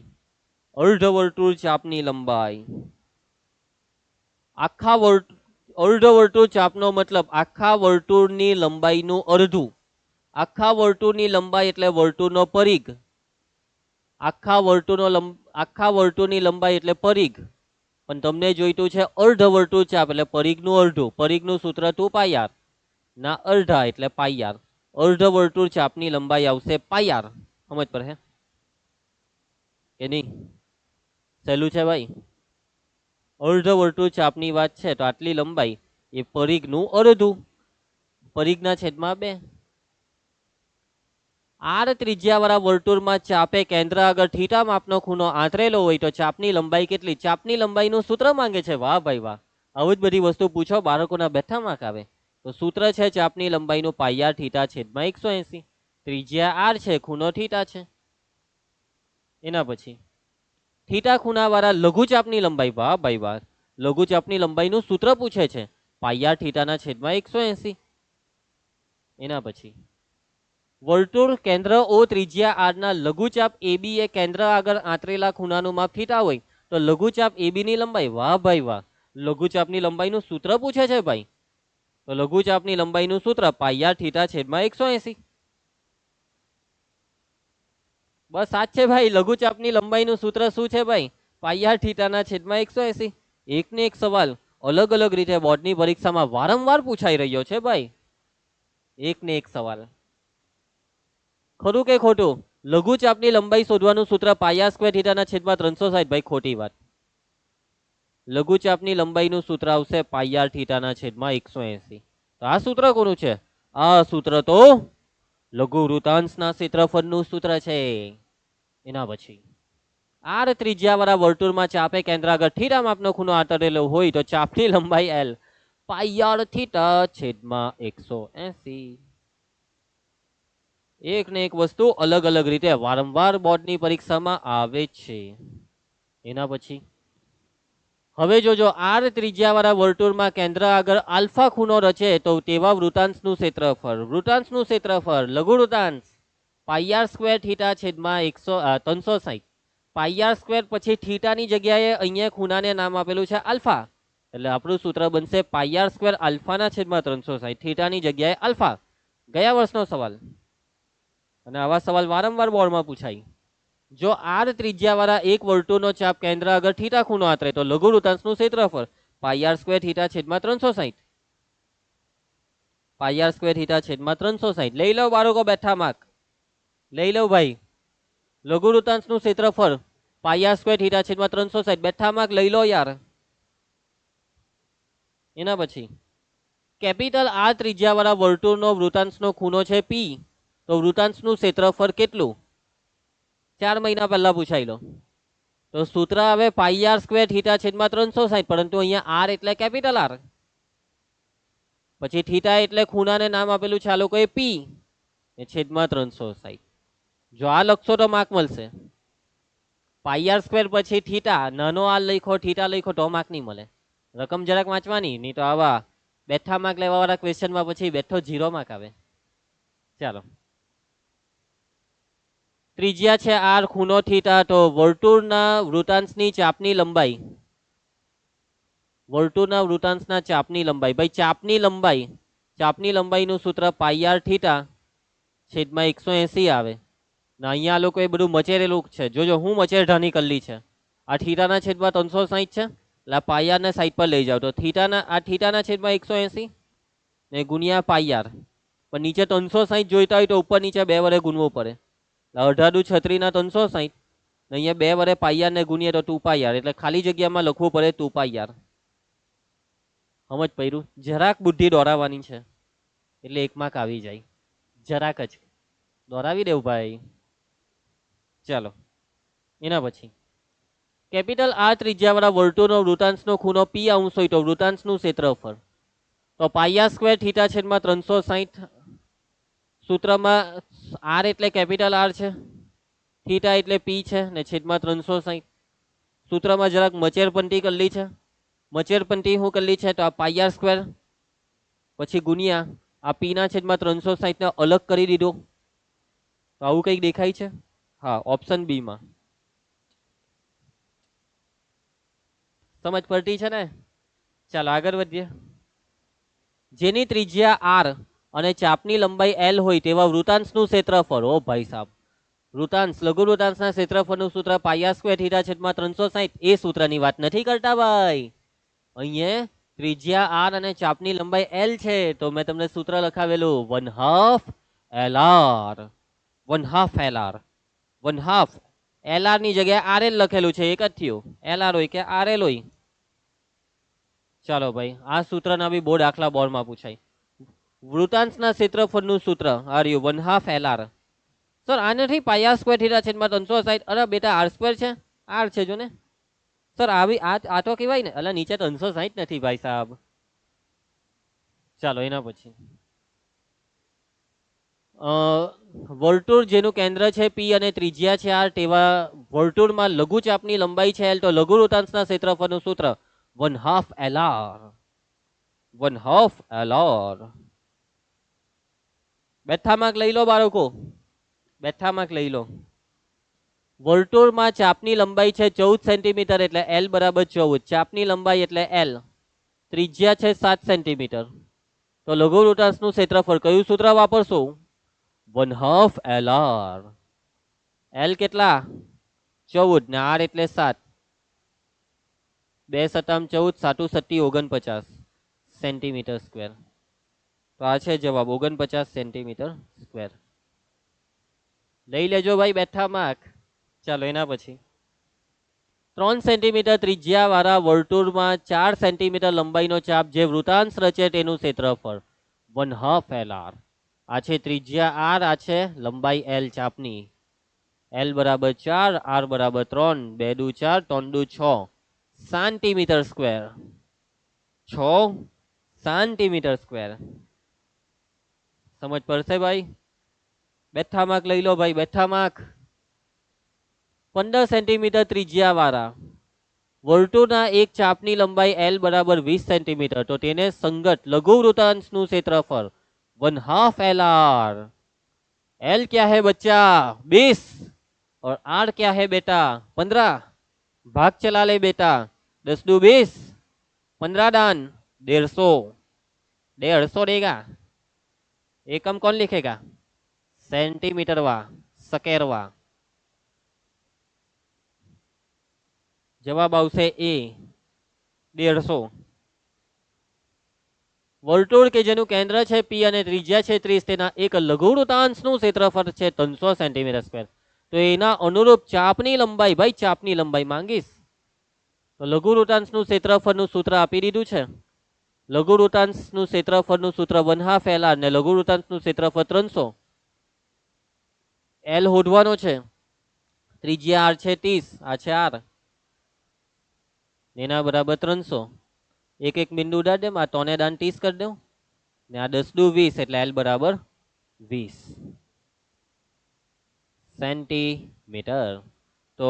અર્ધવર્તુળ ચાપની લંબાઈ. અર્ધવર્તુળ ચાપનો મતલબ આખા વર્તુળની લંબાઈનું અડધું. આખા વર્તુળની લંબાઈ એટલે વર્તુળનો પરિઘ. આખા વર્તુળની લંબાઈ એટલે પરિઘ. પણ તમને જોઈતું છે અર્ધવર્તુળ ચાપ એટલે પરિઘનું અડધું. પરિઘનું સૂત્ર 2πr. ના અડધા એટલે પાઈ આર. અર્ધ વર્તુળ ચાપની લંબાઈ આવશે પાઈ આર. સમજ પર હે કે નહીં? સહેલું છે ભાઈ. અર્ધ વર્તુળ ચાપની વાત છે તો આટલી લંબાઈ એ પરિઘનું અડધું. પરિઘના છેદમાં 2. આર ત્રિજ્યાવાળા વર્તુળમાં ચાપે કેન્દ્ર આગળ થીટા માપનો ખૂણો આંતરેલો હોય તો ચાપની લંબાઈ કેટલી? ચાપની લંબાઈનું સૂત્ર માંગે છે. વાહ ભાઈ વાહ, આવું જ બધી વસ્તુ પૂછો બાળકોના બેઠા માર્ક આવે. તો સૂત્ર છે ચાપની લંબાઈનું પાઈ આર થીટા છેદમાં 180. ત્રિજ્યા આર છે, ખૂણો થીટા છે. એના પછી થીટા ખૂણાવાળા લઘુચાપની લંબાઈ. વાહ ભાઈ વાહ, લઘુચાપની લંબાઈનું સૂત્ર પૂછે છે પાઈ આર થીટાના છેદમાં 180. એના પછી વર્તુળ કેન્દ્ર ઓ ત્રિજ્યા આર ના લઘુચાપ એબી એ કેન્દ્ર આગળ આંતરેલા ખૂણાનું માપ થીટા હોય તો લઘુચાપ એબી ની લંબાઈ. વાહ ભાઈ વાહ, લઘુચાપની લંબાઈનું સૂત્ર પૂછે છે ભાઈ. તો લઘુચાપની લંબાઈનું સૂત્ર પાઈ આર થીટા છેદમાં 180. બસ આ છે ભાઈ, લઘુચાપની લંબાઈનું સૂત્ર શું છે ભાઈ? પાઈ આર થીટાના છેદમાં 180. એકને એક સવાલ અલગ અલગ રીતે બોર્ડની પરીક્ષામાં વારંવાર પૂછાઈ રહ્યો છે ભાઈ. એકને એક સવાલ. ખરું કે ખોટું? લઘુચાપની લંબાઈ શોધવાનું સૂત્ર પાઈ આર સ્ક્વેર થીટાના છેદમાં 360. ભાઈ ખોટી વાત. લઘુચાપની લંબાઈનું સૂત્ર આવશે પાઈ આર થીટાના છેદમાં 180. તો આ સૂત્ર કોનું છે? આ સૂત્ર તો લઘુ વૃતાંશના ક્ષેત્રફળનું સૂત્ર છે. એના પછી આર ત્રિજ્યાવાળા વર્તુળમાં ચાપે કેન્દ્ર આગળ થીટા માપનો ખૂણો આંતરેલો હોય તો ચાપની લંબાઈ એલ પાઈ આર થીટા છેદમાં 180. એક ને એક વસ્તુ અલગ અલગ રીતે વારંવાર બોર્ડની પરીક્ષામાં આવે છે. એના પછી હવે જોજો, આર ત્રિજ્યાવાળા વર્તુળમાં કેન્દ્ર આગળ આલ્ફા ખૂણો રચે તો તેવા વૃતાંશનું ક્ષેત્રફળ. વૃતાંશનું ક્ષેત્રફળ લઘુ વૃતાંશ પાઈ આર સ્ક્વેર થીટા છેદમાં 360. પાઈ આર સ્ક્વેર પછી થીટાની જગ્યાએ અહીંયા ખૂણાને નામ આપેલું છે આલ્ફા, એટલે આપણું સૂત્ર બનશે પાઈ આર સ્ક્વેર આલ્ફાના છેદમાં 360. થીટાની જગ્યાએ આલ્ફા. ગયા વર્ષનો સવાલ, અને આવા સવાલ વારંવાર બોર્ડમાં પૂછાય. જો આર ત્રિજ્યાવાળા એક વર્તુળનો ચાપ કેન્દ્ર આગળ થીટા ખૂણો આંતરે તો લઘુ વૃતાંશનું ક્ષેત્રફળ પાઈ આર સ્ક્વેર થીટા છેદમાં 360. પાઈ આર સ્ક્વેર થીટા છેદમાં 360. લઈ લો બાળકો બેઠા માર્ક, લઈ લો ભાઈ. લઘુ વૃતાંશનું ક્ષેત્રફળ પાઈ આર સ્ક્વેર થીટા છેદમાં 360. બેઠા માર્ક લઈ લો યાર. એના પછી કેપિટલ આર ત્રિજ્યાવાળા વર્તુળનો વૃતાંશનો ખૂણો છે પી, તો વૃતાંશનું ક્ષેત્રફળ કેટલું? 4 મહિના પહેલા પૂછાઈ લો. તો સૂત્ર આવે પાઈ આર સ્ક્વેર થીટા છેદમાં 360, પરંતુ અહીંયા આર એટલે કેપિટલ આર, પછી થીટા એટલે ખૂણાને નામ આપેલું છે આ લોકોએ પી એ છેદમાં 360. જો આ લખશો તો માર્ક મળશે. પાઈ આર સ્ક્વેર પછી થીટા, નાનો આર લખો થીટા લખો તો માર્ક નહીં મળે. રકમ જરાક વાંચવાની, નહીં તો આવા બેઠા માર્ક લેવા વાળા ક્વેશ્ચનમાં પછી બેઠો 0 માર્ક આવે. ચાલો, ત્રિજ્યા છે આર, ખૂણો થીટા, તો વર્તુળના વૃતાંશની ચાપની લંબાઈ. વર્તુળના વૃતાંશના ચાપની લંબાઈ. ભાઈ ચાપની લંબાઈનું સૂત્ર પાઈ આર થીટા છેદમાં 180 આવે. ના અહીંયા આ લોકોએ બધું મચેરેલું છે. જોજો હું મચેરઢાની કલ્લી છે. આ થીટાના છેદમાં 360 છે, એટલે પાઈ આર ને સાઈડ પર લઈ જાવ તો થીટાના છેદમાં 180 ને ગુણ્યા પાઈ આર. પણ નીચે 360 જોઈતા હોય તો ઉપર નીચે 2 વડે ગુણવું પડે. 18×36 ના 360, અહીંયા 2 વડે પાઈ આર ને ગુણીએ તો 2 પાઈ આર, એટલે ખાલી જગ્યામાં લખવું પડે 2 પાઈ આર. સમજ પડ્યું? જરાક બુદ્ધિ દોરાવવાની છે એટલે 1 માર્ક આવી જાય. જરાક જ દોરાવી દેવું ભાઈ. ચાલો, એના પછી કેપિટલ આર ત્રિજ્યાવાળા વર્તુળનો વૃતાંશનો ખૂણો પી અંશ હોય તો વૃતાંશનું ક્ષેત્રફળ તો પાઈ આર સ્ક્વેર થીટા છેદમાં 360. સૂત્રમાં આર એટલે કેપિટલ આર છે, થીટા એટલે પી છે ને છેદમાં 360. સૂત્રમાં જરાક મચેરપંટી કરલી છે. મચેરપંટી શું કરલી છે તો આ પાઈ આર સ્ક્વેર પછી ગુણ્યા આ પી ના છેદમાં 360 ને અલગ કરી દીધો. તો આવું કંઈક દેખાય છે. હા, ઓપ્શન બી માં. સમજ પડતી છે ને? ચાલો આગળ વધીએ. જેની ત્રિજ્યા આર અને ચાપની લંબાઈ એલ હોય તેવા વૃતાંશનું ક્ષેત્રફળ. ઓ ભાઈ સાહેબ, વૃતાંશ લઘુ વૃતાંશના ક્ષેત્રફળનું સૂત્ર પાઈ આર સ્ક્વેર થીટા છેદમાં 360. એ સૂત્રની વાત નથી કરતા ભાઈ. અહીંયા ત્રિજ્યા આર અને ચાપની લંબાઈ એલ છે તો મેં તમને સૂત્ર લખાવેલું 1/2 LR 1/2 LR 1/2 LR ની જગ્યાએ RL લખેલું છે, એક જ થયું. LR હોય કે RL હોય. ચાલો ભાઈ, આ સૂત્રના બી બહુ દાખલા બોર્ડમાં પૂછાય. વૃતાંશના ક્ષેત્રફળનું સૂત્ર આર્યું 1/2 LR. સર આ નથી પાયા સ્ક્વેર થીટા છેદમાં 360. અરે બેટા આર સ્ક્વેર છે, આર છે જો ને સર. આવી આ તો કહેવાય ને, એટલે નીચે 360 નથી ભાઈ સાહેબ. ચાલો એના પછી વર્તુળ જેનું કેન્દ્ર છે પી અને ત્રિજ્યા છે આર, તેવા વર્તુળમાં લઘુચાપની લંબાઈ છે એલ, તો લઘુ વૃતાંશના ક્ષેત્રફળનું સૂત્ર 1/2 LR 1/2 LR. બેઠા માર્ક લઈ લો બાળકો, બેઠા માર્ક લઈ લો. વર્તુળમાં ચાપની લંબાઈ છે 14 સેન્ટીમીટર એટલે એલ બરાબર 14. ચાપની લંબાઈ એટલે એલ, ત્રિજ્યા છે 7 સેન્ટીમીટર. તો લઘુ વૃતાંશનું ક્ષેત્રફળ કયું સૂત્ર વાપરશો? 1/2 LR. એલ કેટલા? 14 ને આર એટલે 7. 2 સતામ 14, 7 સત્તી 49 સેન્ટીમીટર સ્ક્વેર. તો આ છે જવાબ 49 સેન્ટીમીટર સ્ક્વેર. લઈ લેજો ભાઈ બેઠા માર્ક. ચાલો એના પછી 3 સેન્ટીમીટર ત્રિજ્યા વાળા વર્તુળમાં 4 સેન્ટીમીટર લંબાઈનો ચાપ જે વૃતાંશ રચે તેનું ક્ષેત્રફળ 1/2 LR. આ છે ત્રિજ્યા આર, આ છે લંબાઈ એલ ચાપની. એલ બરાબર 4, આર બરાબર 3, 2 દુ 4, 3 દુ 6 સેન્ટીમીટર સ્ક્વેર. 6 centimetre square. સમજ પડશે ભાઈ? બેઠા માર્ક લઈ લો ભાઈ, બેઠા માર્ક. 15 સેન્ટીમીટર ત્રિજ્યા વાળા વર્તુળના એક ચાપની લંબાઈ એલ બરાબર 20 સેન્ટીમીટર, તો તેને સંગત લઘુ વૃતાંશનું ક્ષેત્રફળ 1/2 LR. एल क्या है बच्चा? 20 और आर क्या है बेटा? 15. भाग चला ले बेटा. 10 दू 20, 15 दान 150. 150 देगा. एकम कौन लिखेगा? सेंटीमीटर वा सकेरवा. जवाब आवशे ए 150. વર્તુળ કે જેનું કેન્દ્ર છે પી અને ત્રિજ્યા છે 30, તેના એક લઘુ વૃતાંશનું ક્ષેત્રફળ છે 300 સેન્ટીમીટર સ્ક્વેર. તો એના અનુરૂપ ચાપની લંબાઈ, ભાઈ ચાપની લંબાઈ માંગીશ. તો લઘુ વૃતાંશનું ક્ષેત્રફળનું સૂત્ર આપી દીધું છે. લઘુ વૃતાંશનું ક્ષેત્રફળનું સૂત્ર 1/2 LR ને લઘુ વૃતાંશનું ક્ષેત્રફળ 300. એલ શોધવાનો છે. ત્રિજ્યા આર છે 30, આ છે આર, એના બરાબર 300. एक एक बिंदु उड़ा दे, आ 3 दान 30 कर दो ने आ 10 दू 20 એટલે L બરાબર 20 સેન્ટીમીટર. તો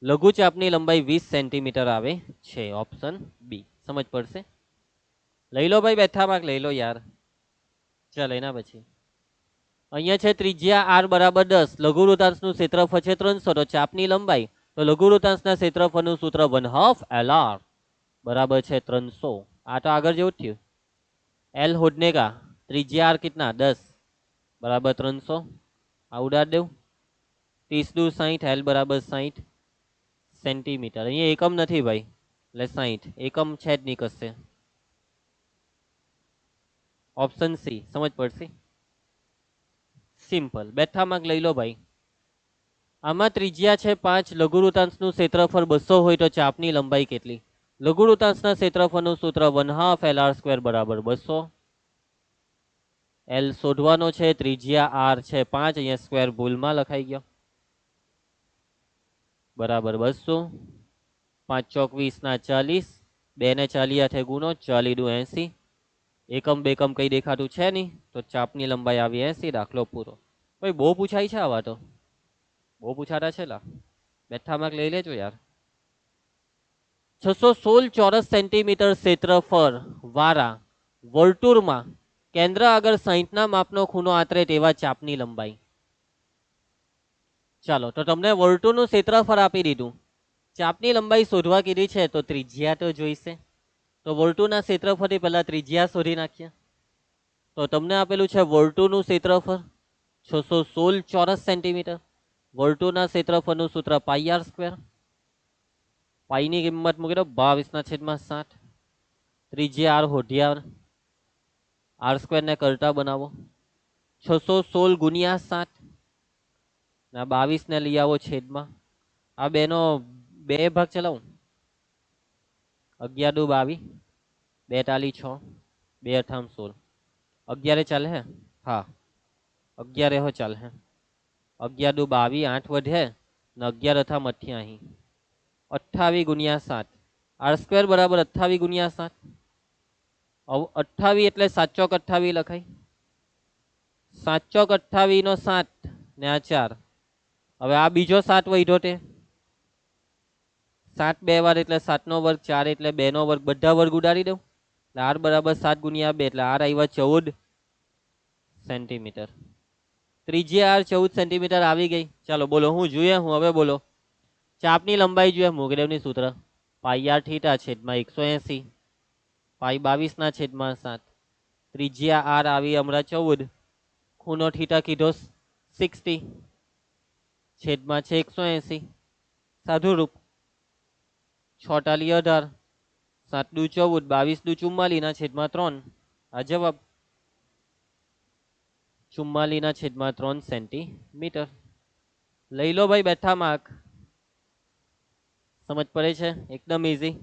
લઘુ ચાપની લંબાઈ 20 સેન્ટીમીટર આવે છે, ઓપ્શન બી. સમજ પડશે? લઈ લો ભાઈ બેઠા માર્ક લઈ લો યાર. ચાલો એના પછી અહીંયા છે ત્રિજ્યા આર બરાબર 10, લઘુ વૃતાંશનું ક્ષેત્રફળ છે 300, તો ચાપની લંબાઈ, તો લઘુ વૃતાંશના ક્ષેત્રફળનું સૂત્ર 1/2 LR बराबर है 300. आ तो आगे जो थी एल होडने का त्रिज्या आर कितना 10 बराबर 300. आ उड़ा दे 30 दू 60, एल बराबर 60 सेंटीमीटर. अँ एकम नहीं भाई એટલે 60 એકમ છે જ નહીં કશે. Option C. સમજ પડશે? સિમ્પલ. બેઠા માર્ક લઈ લો ભાઈ. આમાં ત્રિજ્યા છે 5, લઘુ વૃતાંશનું ક્ષેત્રફળ 200 હોય તો ચાપની લંબાઈ કેટલી? લઘુ વૃતાંશના ક્ષેત્રફળનું સૂત્ર 1/2 LR સ્ક્વેર બરાબર 200. એલ શોધવાનો છે. ત્રિજ્યા આર છે 5, અહીંયા સ્ક્વેર ભૂલમાં લખાઈ ગયો, બરાબર 200. 5 ચોક 20 ના 40, 2 ને 40 હાથે ગુણો, 40 દુ 80. એકમ બેકમ કઈ દેખાતું છે નહીં, તો ચાપની લંબાઈ આવી 80. દાખલો પૂરો. ભાઈ બહુ પૂછાય છે આવા, તો બહુ પૂછાતા છે લા. બેઠા માર્ક લઈ લેજો યાર. 616 ચોરસ સેન્ટીમીટર ક્ષેત્રફળ વાળા વર્તુળમાં કેન્દ્ર આગળ 60 ના માપનો ખૂણો આતરે તેવા ચાપની લંબાઈ. ચાલો, તો તમને વર્તુળનું ક્ષેત્રફળ આપી દીધું, ચાપની લંબાઈ શોધવા કીધી છે, તો ત્રિજ્યા તો જોઈશે. તો વર્તુળના ક્ષેત્રફળથી પહેલા ત્રિજ્યા શોધી નાખીએ. તો તમને આપેલું છે વર્તુળનું ક્ષેત્રફળ 616 ચોરસ સેન્ટીમીટર. વર્તુળના ક્ષેત્રફળનું સૂત્ર પાઈ આર સ્ક્વેર. પાઈની કિંમત મૂકી દો 22/7. ત્રિજ્યા આર હોઢિયાર, આર સ્ક્વેર ને કરતા બનાવો, 616 ગુણ્યા 7 ના 22 ને લઈ આવો છેદમાં, આ બેનો બે ભાગ ચલાવું, 11 દુ 22, 2 તાલી 6, 2 અઠામ 16, 11 ચાલે હે, હા 11 હો ચાલે હે, 11 દુ 22, 8 વધે ને 11 અથામ 88, 28 ગુણ્યા 7, આર સ્ક્વેર બરાબર 28 ગુણ્યા 7, 28 એટલે 7 ચોક 28 લખાય, 7 ચોક 28 નો 7 ને આ 4, હવે આ બીજો 7 વધ્યો તે 7 બે વાર એટલે 7 નો વર્ગ, 4 એટલે 2 નો વર્ગ, બધા વર્ગ ઉડાડી દઉં એટલે આર બરાબર 7 ગુણ્યા 2 એટલે આર આવ્યા 14 સેન્ટીમીટર, ત્રિજ્યા આર 14 સેન્ટીમીટર આવી ગઈ. ચાલો બોલો હું જોઈએ, હું હવે બોલો, ચાપની લંબાઈ જોઈએ, મોગરેવની સૂત્ર પાઈ આર થીટા છેદમાં 180, પાઈ 22 ના છેદમાં 7, ત્રિજ્યા આર આવી હમણાં 14, ખૂણો થીટા કીધો 60 છેદમાં છે 180, સાધુ રૂપ 6 તાલી 18, 7 દુ 14, 22 દુ 44 ના છેદમાં 3, આ જવાબ 44 ના છેદમાં 3 સેન્ટીમીટર. લઈ લો ભાઈ બેઠા માર્ક. સમજ પડે છે? એકદમ ઈઝી.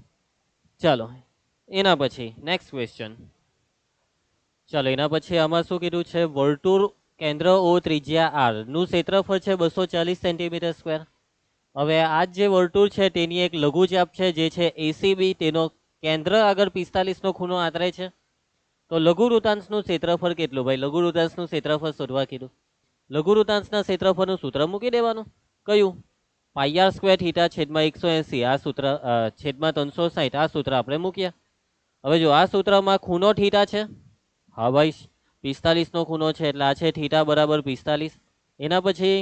ચાલો એના પછી નેક્સ્ટ ક્વેશ્ચન. ચાલો એના પછી આમાં શું કીધું છે, વર્તુળ કેન્દ્ર ઓ ત્રિજ્યા આર નું ક્ષેત્રફળ છે 240 સેન્ટીમીટર સ્ક્વેર. હવે આ જે વર્તુળ છે તેની એક લઘુચાપ છે જે છે એસીબી, તેનો કેન્દ્ર આગળ 45 નો ખૂણો આંતરે છે. તો લઘુવૃત્તાંશનું ક્ષેત્રફળ કેટલું? ભાઈ લઘુવૃત્તાંશનું ક્ષેત્રફળ શોધવા કીધું. લઘુવૃત્તાંશના ક્ષેત્રફળનું સૂત્ર મૂકી દેવાનું. કયું? પાઈ આર સ્ક્વેર થીટા છેદમાં 180, આ સૂત્ર છેદમાં 360, આ સૂત્ર આપણે મૂકીએ. હવે જો આ સૂત્રમાં ખૂણો થીટા છે, હા ભાઈ 45 નો ખૂણો છે એટલે આ છે થીટા બરાબર 45. એના પછી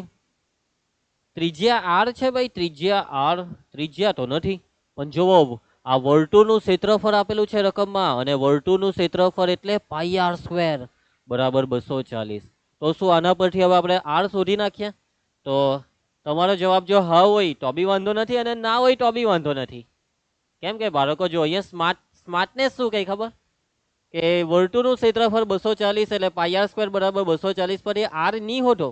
ત્રિજ્યા આર છે ભાઈ, ત્રિજ્યા આર, ત્રિજ્યા તો નથી પણ જોવો આ વર્તુળનું ક્ષેત્રફળ આપેલું છે રકમમાં, અને વર્તુળનું ક્ષેત્રફળ એટલે પાઈ આર સ્ક્વેર બરાબર 240. તો શું આના પરથી હવે આપણે આર શોધી નાખીએ? તો તમારો જવાબ જો હા હોય તો બી વાંધો નથી, અને ના હોય તો બી વાંધો નથી. કેમ કે બાળકો જો અહીંયા સ્માર્ટનેસ શું કઈ ખબર, કે વર્તુળનું ક્ષેત્રફળ 240 એટલે પાઈ આર સ્ક્વેર બરાબર 240 પર એ આર નહીં હોતો,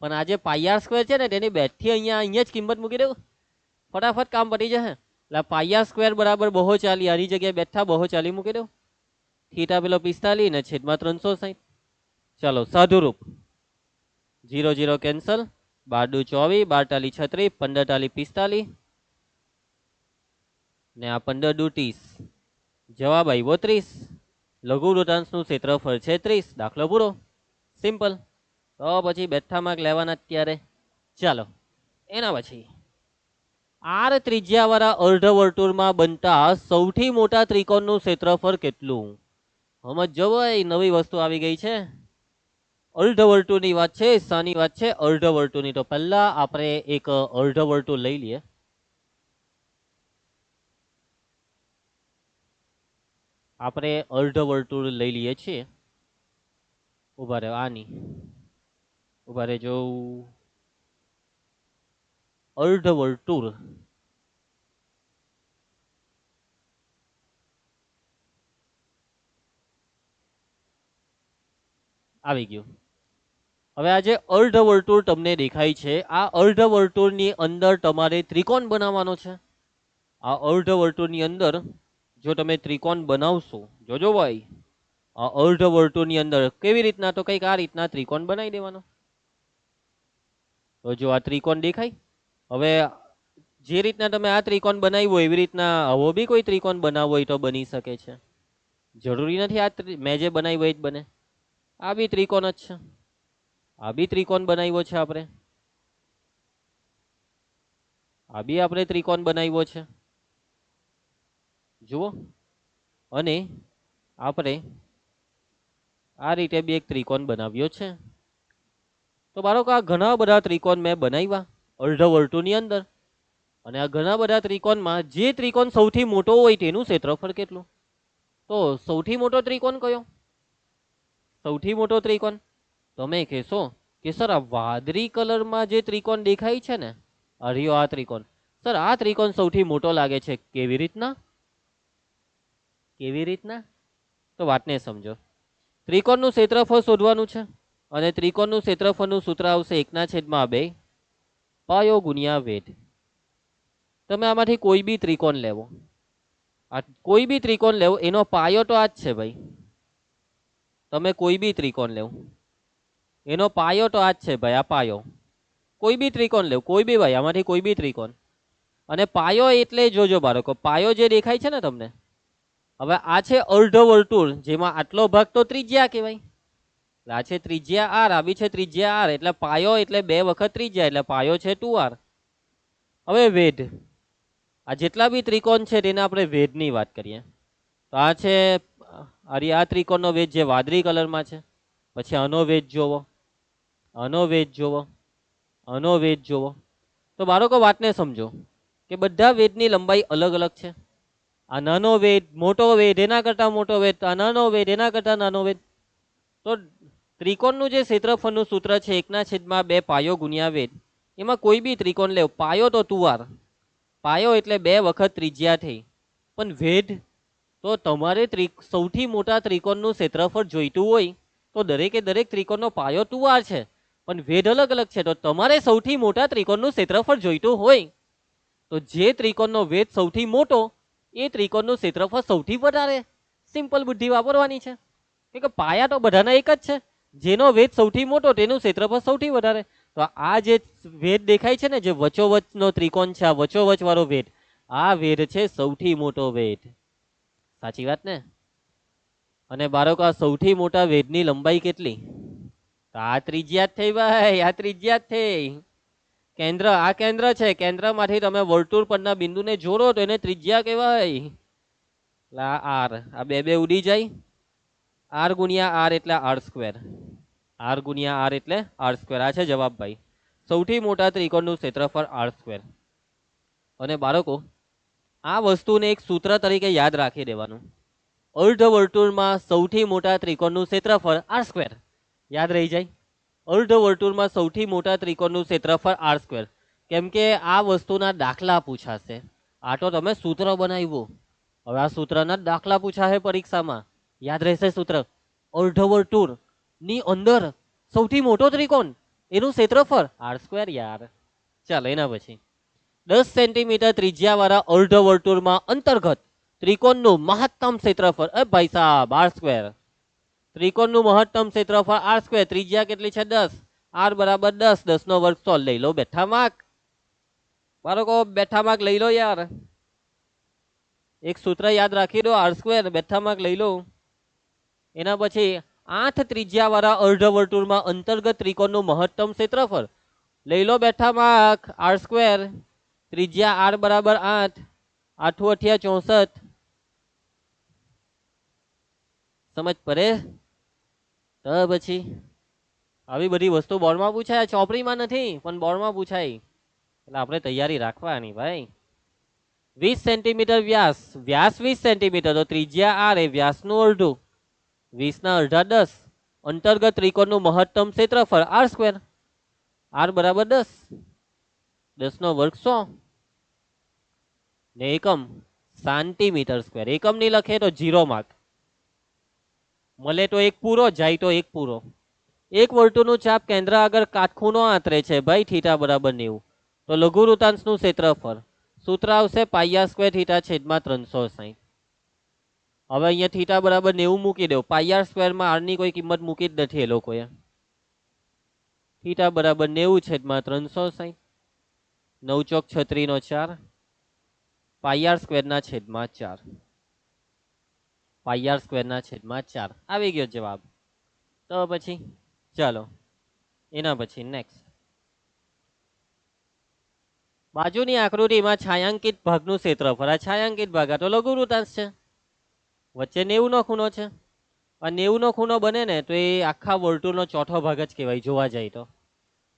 પણ આ જે પાઈ આર સ્ક્વેર છે ને તેની બેઠથી અહીંયા જ કિંમત મૂકી દેવું, ફટાફટ કામ પતી જશે. એટલે પાઈ આર સ્ક્વેર બરાબર 240, આની જગ્યાએ બેઠા 240 મૂકી દઉં, થીટા પેલો 45 ને છેદમાં 360. ચાલો સાધુરૂપ 0 0 કેન્સલ, 12 દુ 24, 12 તાલી 36, 15 તાલી 45 ને આ 15 દુ 30, જવાબ આવ્યો 30. લઘુવૃત્તાંશનું ક્ષેત્રફળ છે 30. દાખલો પૂરો, સિમ્પલ. તો પછી બેઠા માર્ક લેવાના અત્યારે. ચાલો એના પછી આર ત્રિજ્યાવાળા અર્ધવર્તુળમાં બનતા સૌથી મોટા ત્રિકોણનું ક્ષેત્રફળ કેટલું? સમજો ભાઈ, નવી વસ્તુ આવી ગઈ છે. અર્ધવર્તુળની વાત છે, શાની વાત છે? અર્ધવર્તુળની. તો પહેલા આપણે એક અર્ધવર્તુળ લઈ લઈએ. આપણે અર્ધવર્તુળ લઈ લઈએ છીએ. ઉભા રહે, આની ઉભા રહે, જો અર્ધવર્તુળ આવી ગયું. હવે આ જે અર્ધવર્તુળ તમને દેખાય છે, આ અર્ધવર્તુળની અંદર તમારે ત્રિકોણ બનાવવાનો છે. આ અર્ધવર્તુળની અંદર જો તમે ત્રિકોણ બનાવશો, જોજો ભાઈ, આ અર્ધવર્તુળની અંદર કેવી રીતના, તો કંઈક આ રીતના ત્રિકોણ બનાવી દેવાનો. તો જો આ ત્રિકોણ દેખાય. હવે જે રીતના તમે આ ત્રિકોણ બનાવ્યું હોય એવી રીતના આવો બી કોઈ ત્રિકોણ બનાવવો હોય તો બની શકે છે. જરૂરી નથી આ મેં જે બનાવ્યું હોય જ બને. આ બી ત્રિકોણ જ છે, આ બી ત્રિકોણ બનાવ્યો છે આપણે, આ બી આપણે ત્રિકોણ બનાવ્યો છે, જુઓ. અને આપણે આ રીતે બી એક ત્રિકોણ બનાવ્યો છે. તો બાળકો આ ઘણા બધા ત્રિકોણ મેં બનાવ્યા અર્ધવર્તુળની અંદર, અને આ ઘણા બધા ત્રિકોણમાં જે ત્રિકોણ સૌથી મોટો હોય તેનું ક્ષેત્રફળ કેટલું? તો સૌથી મોટો ત્રિકોણ કયો? સૌથી મોટો ત્રિકોણ તમે કહેશો કે સર આ વાદળી કલરમાં જે ત્રિકોણ દેખાય છે ને, હરિયો આ ત્રિકોણ, સર આ ત્રિકોણ સૌથી મોટો લાગે છે. કેવી રીતના? કેવી રીતના? તો વાતને સમજો. ત્રિકોણનું ક્ષેત્રફળ શોધવાનું છે અને ત્રિકોણનું ક્ષેત્રફળનું સૂત્ર આવશે 1/2 પાયો ગુણ્યા વેધ. તમે આમાંથી કોઈ બી ત્રિકોણ લેવો, કોઈ બી ત્રિકોણ લેવો, એનો પાયો તો આ જ છે ભાઈ. તમે કોઈ બી ત્રિકોણ લેવો, એનો પાયો તો આ જ છે ભાઈ. આ પાયો કોઈ બી ત્રિકોણ લેવો, કોઈ બી ભાઈ, આમાંથી કોઈ બી ત્રિકોણ. અને પાયો એટલે જોજો બાળકો, પાયો જે દેખાય છે ને તમને, હવે આ છે અર્ધ વર્તુળ, જેમાં આટલો ભાગ તો ત્રિજ્યા કહેવાય. આ છે ત્રિજ્યા આર, આવી છે ત્રિજ્યા આર, એટલે પાયો એટલે 2 વખત ત્રિજ્યા, એટલે પાયો છે 2r. હવે વેધ, આ જેટલા બી ત્રિકોણ છે તેના આપણે વેધની વાત કરીએ. તો આ છે આ ત્રિકોણનો વેધ જે વાદળી કલરમાં છે. પછી આનો વેધ જોવો, આનો વેધ જોવો, આનો વેધ જોવો. તો બાળકો વાતને સમજો કે બધા વેધની લંબાઈ અલગ અલગ છે. આ નાનો વેધ, મોટો વેધ, એના કરતા મોટો વેધ, આ નાનો વેધ, એના કરતા નાનો વેધ. તો ત્રિકોણનું જે ક્ષેત્રફળનું સૂત્ર છે 1/2 પાયો ગુણ્યા વેધ, એમાં કોઈ બી ત્રિકોણ લેવ, પાયો તો 2r, પાયો એટલે 2 વખત ત્રિજ્યા થઈ. પણ વેધ તો તમારે સૌથી મોટા ત્રિકોણનું ક્ષેત્રફળ જોઈતું હોય તો દરેકે દરેક ત્રિકોણનો પાયો 2r છે, પણ વેધ અલગ અલગ છે. તો તમારે સૌથી મોટા ત્રિકોણનું ક્ષેત્રફળ જોઈતું હોય તો જે ત્રિકોણનો વેધ સૌથી મોટો એ ત્રિકોણનું ક્ષેત્રફળ સૌથી વધારે. સિમ્પલ બુદ્ધિ વાપરવાની છે, કે પાયા તો બધાના એક જ છે. જેનો વેધ સૌથી મોટો તેનું ક્ષેત્રફળ સૌથી વધારે. તો આ જે વેધ દેખાય છે ને, જે વચોવચનો ત્રિકોણ છે, આ વચોવચ વાળો વેધ, આ વેધ છે સૌથી મોટો વેધ. સાચી વાત ને? અને બાળકો આ સૌથી મોટા વેધની લંબાઈ કેટલી? તો આ ત્રિજ્યા જ થઈ ભાઈ, આ ત્રિજ્યા જ થઈ. કેન્દ્ર, આ કેન્દ્ર છે, કેન્દ્રમાંથી તમે વર્તુળ પરના બિંદુને જોડો તો એને ત્રિજ્યા કહેવાય. આર, આ બે ઉડી જાય. આર ગુણ્યા આર એટલે r², આર ગુણ્યા આર એટલે r². આ છે જવાબ ભાઈ, સૌથી મોટા ત્રિકોણનું ક્ષેત્રફળ r². અને બાળકો આ વસ્તુને એક સૂત્ર તરીકે યાદ રાખી દેવાનું. અર્ધ વર્તુળમાં સૌથી મોટા ત્રિકોણનું ક્ષેત્રફળ r². યાદ રહી જાય. અર્ધ વર્તુળમાં સૌથી મોટા ત્રિકોણનું ક્ષેત્રફળ r². કેમ કે આ વસ્તુના દાખલા પૂછાશે. આ તો તમે સૂત્ર બનાવ્યું, હવે આ સૂત્રના દાખલા પૂછાશે પરીક્ષામાં. યાદ રહેશે સૂત્ર. અર્ધ વર્તુળ ની અંદર સૌથી મોટો ત્રિકોણ, એનું ક્ષેત્રફળ r². યાર ચાલો, એના પછી 10 સેન્ટીમીટર ત્રિજ્યા વાળા અર્ધ વર્તુળમાં અંતર્ગત ત્રિકોણનું મહત્તમ ક્ષેત્રફળ, ભાઈ સાહેબ, r². ત્રિકોણનું મહત્તમ ક્ષેત્રફળ r². ત્રિજ્યા કેટલી છે? 10. r બરાબર 10, 10 નો વર્ગ 100. લઈ લો બેઠા માર્ક. બાળકો બેઠા માર્ક લઈ લો યાર. એક સૂત્ર યાદ રાખી દો, r². બેઠા માર્ક લઈ લો. એના પછી 8 ત્રિજ્યા વાળા અર્ધ વર્તુળમાં અંતર્ગત ત્રિકોણનું મહત્તમ ક્ષેત્રફળ. લઈ લો બેઠા માર્ક, r². ત્રિજ્યા r બરાબર 8, 8 × 8 = 64. સમજ પડે? તો પછી આવી બધી વસ્તુ બોર્ડમાં પૂછાય, ચોપડીમાં નથી પણ બોર્ડમાં પૂછાય, એટલે આપણે તૈયારી રાખવાની ભાઈ. 20 સેન્ટીમીટર વ્યાસ, વ્યાસ 20 સેન્ટીમીટર, તો ત્રિજ્યા r એ વ્યાસનું અડધું, 20 ના અડધા 10. અંતર્ગત ત્રિકોણનું મહત્તમ ક્ષેત્રફળ r². r બરાબર 10, 10 નો વર્ગ 100. ને એકમ સેન્ટીમીટર². એકમ ની લખે તો 0 માર્ક મળે, તો એક પૂરો જાય તો એક પૂરો. એક વર્તુળનું ચાપ કેન્દ્ર આગળ કાટખૂણો આંતરે છે ભાઈ, θ બરાબર 90. તો લઘુવૃત્તાંશનું ક્ષેત્રફળ સૂત્ર આવશે πr²θ / 360. હવે અહીંયા θ બરાબર 90 મૂકી દો. πr² માં r ની કોઈ કિંમત મૂકી જ નથી એ લોકોએ. θ બરાબર 90 / 360. 9 ચોક 36 નો 4, πr² ના છેદમાં 4, πr² ના છેદમાં 4. આવી ગયો જવાબ. તો પછી ચાલો એના પછી નેક્સ્ટ. બાજુની આકૃતિમાં છાयांકિત ભાગનું ક્ષેત્રફળ. આ છાयांકિત ભાગ, આ તો લઘુવૃત્તાંશ છે. વચ્ચે 90 નો ખૂણો છે. આ 90 નો ખૂણો બને ને તો એ આખા વર્તુળનો ચોથો ભાગ જ કહેવાય જોવા જાય તો.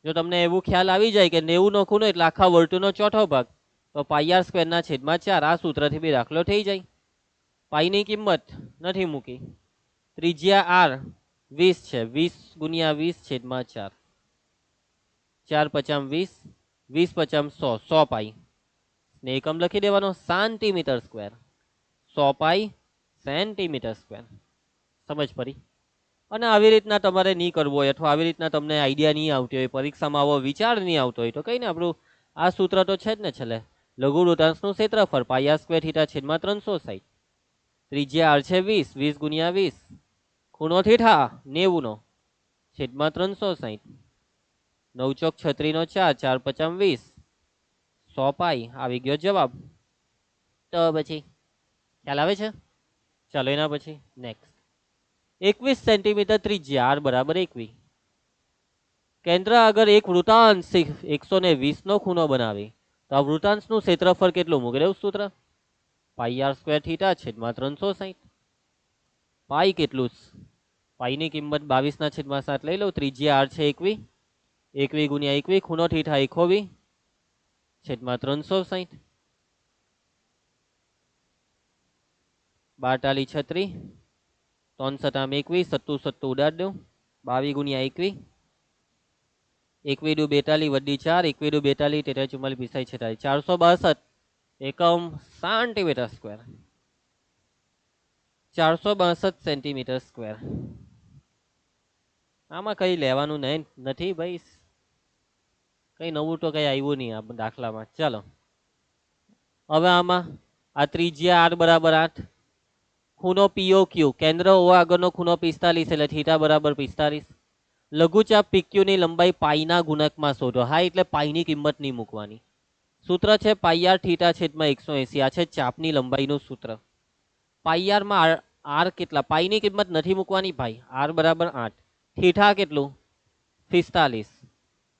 જો તમને એવું ખ્યાલ આવી જાય કે 90 નો ખૂણો એટલે આખા વર્તુળનો ચોથો ભાગ, તો πr² ના છેદમાં 4. આ સૂત્રથી બી દાખલો થઈ જાય. પાઈ ની કિંમત નથી મૂકી. ત્રિજ્યા r 20 છે, 20 ગુણ્યા 20 છેદમાં 4. 4 × 50 = 20, 20 × 50 = 100, 100 પાઈ. ને એકમ લખી દેવાનો સેન્ટીમીટર². 100 પાઈ સેન્ટીમીટર સ્ક્વેર. સમજ પડી? અને આવી રીતના તમારે નહીં કરવું હોય અથવા આવી રીતના તમને આઈડિયા નહીં આવતી હોય, પરીક્ષામાં આવો વિચાર નહીં આવતો હોય, તો કઈ ને આપણું આ સૂત્ર તો છે જ ને છેલ્લે. લઘુ વૃત્તાંશનું ક્ષેત્રફળ પાઈ આર સ્ક્વેર થીટા છેદમાં 360. ત્રિજ્યા આર છે 20, 20 ગુણ્યા 20. ખૂણો થીટા 90 નો છેદમાં 360. 9 ચોક 36 નો 4, 4 પચામ 20, 100 પાઈ. આવી ગયો જવાબ. તો પછી ખ્યાલ આવે છે? ચાલો એના પછી નેક્સ્ટ. 21 સેન્ટીમીટર ત્રિજ્યા, આર બરાબર 21. કેન્દ્ર આગળ એક વૃત્તાંશ 120 નો ખૂણો બનાવી તો આ વૃત્તાંશનું ક્ષેત્રફળ કેટલું? મૂકી દેવું સૂત્ર. પાઈ આર સ્ક્વેર થીટા છેદમાં 360. પાઈ કેટલું? પાઈની કિંમત 22/7 લઈ લઉં. ત્રિજ્યા આર છે 21, 21 ગુણ્યા 21, ખૂણો થીટા 120 છેદમાં 360. 12 36, 3 સતામ 21, 7 ઉડાડ દઉં. 22 ગુણ્યા 21, 21 દુ 42 વડી 4, 21 દુ 42, 43 44 પિસ્તાલીસ 46, 462 એકમ સેન્ટીમીટર સ્ક્વેર. 462 centimetre square. આમાં કઈ લેવાનું નથી ભાઈ, કઈ નવું તો કઈ આવ્યું નહીં આ દાખલામાં. ચાલો હવે આમાં આ ત્રિજ્યા આર બરાબર 8, ખૂણો પીઓક્યુ, કેન્દ્ર ઓ આગળનો ખૂણો 45 એટલે થીટા બરાબર 45. લઘુચાપ પીક્યુ ની લંબાઈ પાઈના ગુણકમાં શોધો. હા એટલે પાઈની કિંમત નહીં મૂકવાની. સૂત્ર છે પાઈ આર થીટા છેદમાં 180. આ છે ચાપની લંબાઈનું સૂત્ર. પાઈ આર માં આર કેટલા? પાઈની કિંમત નથી મૂકવાની ભાઈ. આર બરાબર 8, થીટા કેટલું? 45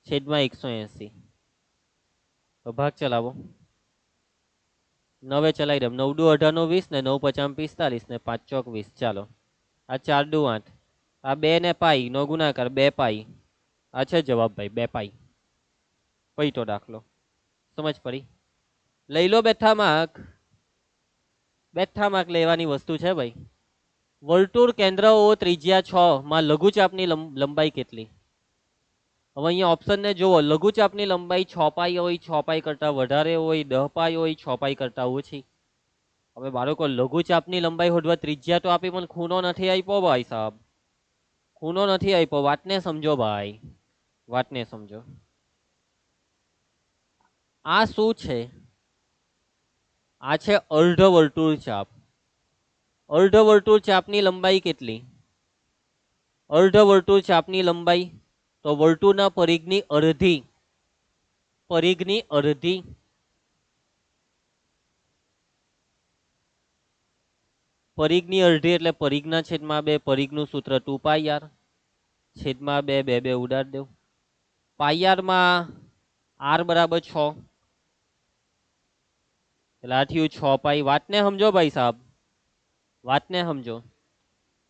છેદમાં 180. તો ભાગ ચલાવો. 9 ચલાવી દઉં. 9 દુ 18 નો 20 ને 9 પચામ 45 ને 5 ચોક 20. ચાલો આ 4 દુ 8, આ 2 ને પાઈ નો ગુણાકાર 2 પાઈ. આ છે જવાબ ભાઈ, 2 પાઈ. પૈતો દાખલો. સમજ પડી? લઈ લો બેઠા માર્ક. બેઠા માર્ક લેવાની વસ્તુ છે ભાઈ. વર્તુળ કેન્દ્ર ઓ ત્રિજ્યા 6 માં લઘુચાપની લંબાઈ કેટલી? હવે અહીંયા ઓપ્શન ને જુઓ. લઘુચાપની લંબાઈ 6 પાઈ હોય, 6 પાઈ કરતા વધારે હોય, 10 પાઈ હોય, 6 પાઈ કરતા ઓછી. હવે બાળકો લઘુચાપની લંબાઈ શોધવા ત્રિજ્યા તો આપી પણ ખૂણો નથી આપ્યો ભાઈ સાહેબ. ખૂણો નથી આપ્યો. વાતને સમજો ભાઈ, વાતને સમજો. આ શું છે? આ છે અર્ધ વર્તુળ ચાપ. અર્ધ વર્તુળ ચાપની લંબાઈ કેટલી? અર્ધ વર્તુળ ચાપની લંબાઈ તો વર્તુળના પરિઘની અડધી. પરિઘની અડધી. પરિઘની અડધી એટલે પરિઘના છેદમાં 2. પરિઘનું સૂત્ર 2 પાઈ આર છેદમાં 2, 2 2 ઉડાડ દઉં. પાઈ આર માં આર બરાબર 6 એટલે આ થયું 6 પાઈ. વાતને સમજો ભાઈ સાહેબ, વાતને સમજો.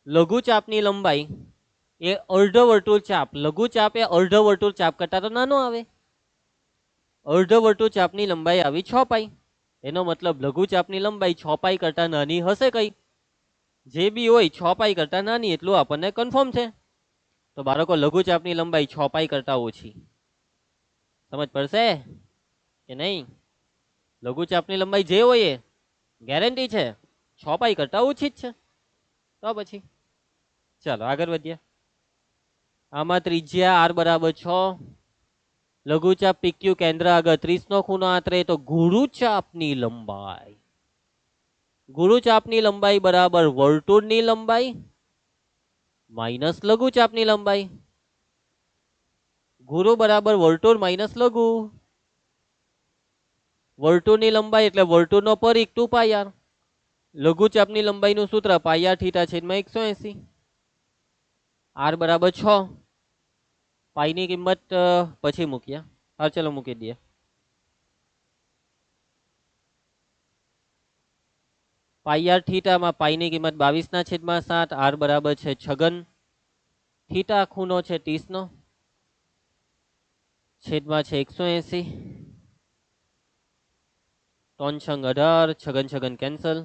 લઘુચાપની લંબાઈ એ અર્ધ વર્તુળ ચાપ. લઘુચાપ એ અર્ધ વર્તુળ ચાપ કરતા તો નાનો આવે. અર્ધ વર્તુળ ચાપની લંબાઈ આવી 6 પાઈ. એનો મતલબ લઘુચાપની લંબાઈ 6 પાઈ કરતા નાની હશે. કઈ જે બી હોય 6 પાઈ કરતા નાની એટલું આપણને કન્ફર્મ છે. તો બાળકો લઘુચાપની લંબાઈ 6 પાઈ કરતા ઓછી. સમજ પડશે કે નહીં? લઘુચાપની લંબાઈ જે હોય એ ગેરંટી છે 6 પાઈ કરતા ઓછી જ છે. તો પછી ચાલો આગળ વધીએ. આમાં ત્રિજ્યા આર બરાબર 6, લઘુચાપ પીક્યુ કેન્દ્ર આગળ 30 નો ખૂણો આંતરે તો ગુરુચાપની લંબાઈ. ગુરુચાપની લંબાઈ બરાબર વર્તુળની લંબાઈ માઇનસ લઘુચાપની લંબાઈ. ગુરુ બરાબર વર્તુળ માઇનસ લઘુ. વર્તુળની લંબાઈ એટલે વર્તુળનો પરિઘ 2 પાઈ આર. લઘુચાપની લંબાઈનું સૂત્ર પાઈ આર થીટા છેદમાં 180. આર બરાબર 6. પાઈની કિંમત પછી મૂકીએ. હા ચલો મૂકી દઈએ. પાઈ આર થીટામાં પાઈની કિંમત 22/7. આર બરાબર છે 6. થીટા ખૂણો છે 30 નો છેદમાં છે 180. 3 છંગ 18, છગન છગન કેન્સલ.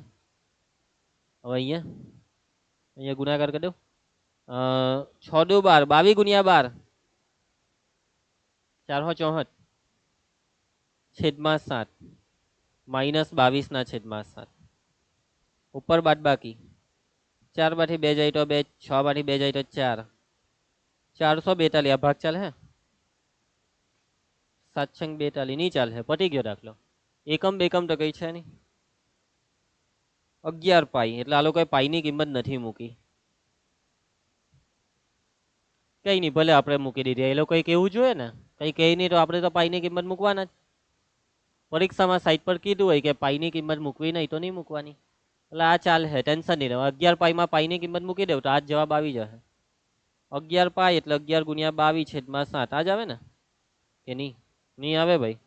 હવે અહીંયા ગુણાકાર કરી દો. 6 દુ 12, 22 ગુણ્યા 12 464 છેદમાં 7 માઇનસ 22/7. ઉપર બાદ બાકી 4 માંથી 2 જાય તો 2, 6 માંથી 2 જાય તો 4, 442 આ ભાગ ચાલે હે? 742 નહીં ચાલે, પતી ગયો દાખલો. એકમ બેકમ તો કઈ છે નહીં. 11 પાઈ એટલે આ લોકોએ પાઈની કિંમત નથી મૂકી. કઈ નહીં, ભલે આપણે મૂકી દીધી. એ લોકોએ કેવું જોઈએ ને, કઈ કહે નહીં તો આપણે તો પાઈની કિંમત મૂકવાના જ. પરીક્ષામાં સાઈડ પર કીધું હોય કે પાઈની કિંમત મૂકવી નહીં તો નહીં મૂકવાની. એટલે આ ચાલે છે, ટેન્શન નહીં રહેવા. 11 પાઈમાં પાઈની કિંમત મૂકી દેવ તો આ જ જવાબ આવી જશે. 11 પાઈ એટલે 11 ગુણ્યા 22/7 આ જ આવે ને કે નહીં? નહીં આવે ભાઈ,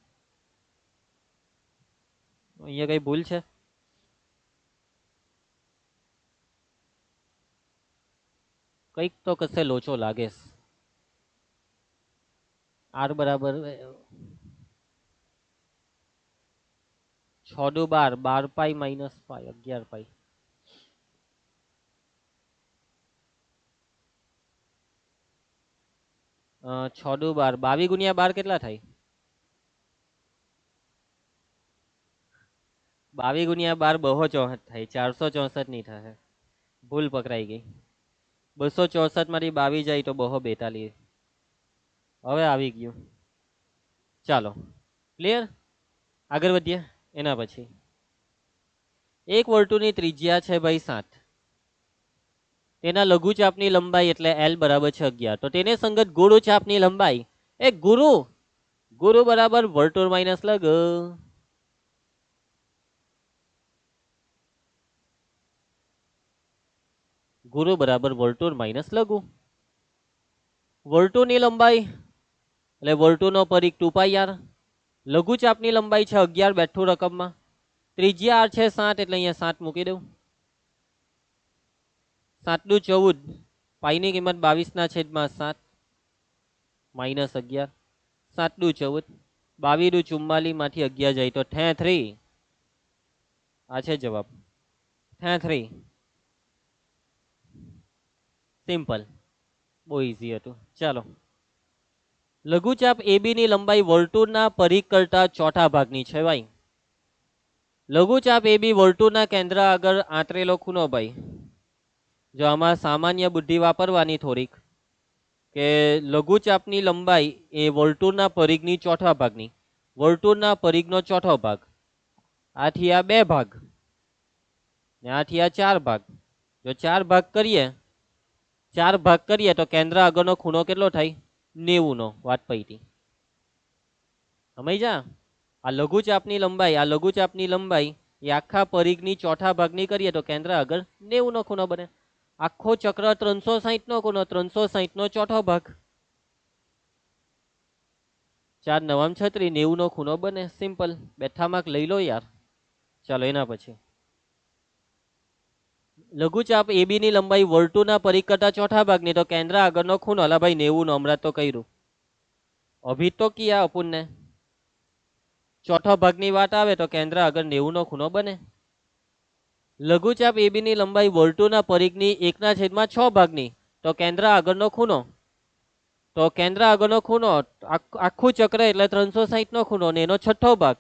અહીંયા કઈ ભૂલ છે? કંઈક તો કશે લોચો લાગે. આર બરાબર 6 દુ 12, 12 પાઈ માઇનસ પાઈ 11 પાઈ. છ દુ 12, 22 ગુણ્યા 12 કેટલા થાય? 22 ગુણ્યા 12 264 થાય, 464 નહીં થાય. ભૂલ પકડાઈ ગઈ. 264 માંથી 22 જાય તો 242. હવે આવી ગયું. ચાલો ક્લિયર, આગળ વધીએ. એના પછી એક વર્તુળની ત્રિજ્યા છે ભાઈ 7, તેના લઘુચાપની લંબાઈ એટલે L બરાબર છે 11. તો તેને સંગત ગુરુચાપની લંબાઈ એ ગુરુ બરાબર વર્તુળ માઇનસ લઘુ. ગુરુ બરાબર વર્તુળ માઇનસ લઘુ. વર્તુળની લંબાઈ એટલે વર્તુળનો પરિઘ 2πr, લઘુચાપની લંબાઈ છે 11 બેઠું રકમમાં, ત્રિજ્યા r છે 7 એટલે અહીંયા 7 મૂકી દઉં. 7 દુ 14, પાઈની કિંમત 22/7 માઇનસ 11. 7 દુ 14, 22 દુ 44 માંથી 11 જાય તો 33. આ છે જવાબ 33. સિમ્પલ, બહુ ઈઝી હતું. ચાલો, લઘુચાપ AB ની લંબાઈ વર્તુળના પરિઘ કરતા ચોથા ભાગની છે ભાઈ. લઘુચાપ AB વર્તુળના કેન્દ્ર આગળ આંતરેલો ખૂણો ભાઈ. જો આમાં સામાન્ય બુદ્ધિ વાપરવાની થોડીક, કે લઘુચાપની લંબાઈ એ વર્તુળના પરિઘની ચોથા ભાગની, વર્તુળના પરિઘનો ચોથો ભાગ, આથી આ 2 ભાગ ને આથી આ 4 ભાગ. જો 4 ભાગ કરીએ તો કેન્દ્ર આગળનો ખૂણો કેટલો થાય? 90 નો. વાત પૈતી સમજ્યા? આ લઘુચાપની લંબાઈ એ આખા પરિઘની ચોથા ભાગની કરીએ તો કેન્દ્ર આગળ 90 નો ખૂણો બને. આખો ચક્ર 360 નો ખૂણો, 360 નો ચોથો ભાગ. 4 9 36, 90 નો ખૂણો બને. સિમ્પલ, બેઠા માર્ક લઈ લો યાર. ચાલો એના પછી લઘુચાપ AB ની લંબાઈ વર્તુળના પરિઘ કરતા ચોથા ભાગની, તો કેન્દ્ર આગળનો ખૂણો અલા ભાઈ 90 નો. હમણાં તો કર્યું, અભી તો કિયા અપુનને. ચોથા ભાગની વાત આવે તો કેન્દ્ર આગળ 90 નો ખૂણો બને. લઘુચાપ AB ની લંબાઈ વર્તુળના પરિઘની 1/6 ભાગની, તો કેન્દ્ર આગળનો ખૂણો, આખું ચક્ર એટલે 360 નો ખૂણો ને એનો છઠ્ઠો ભાગ,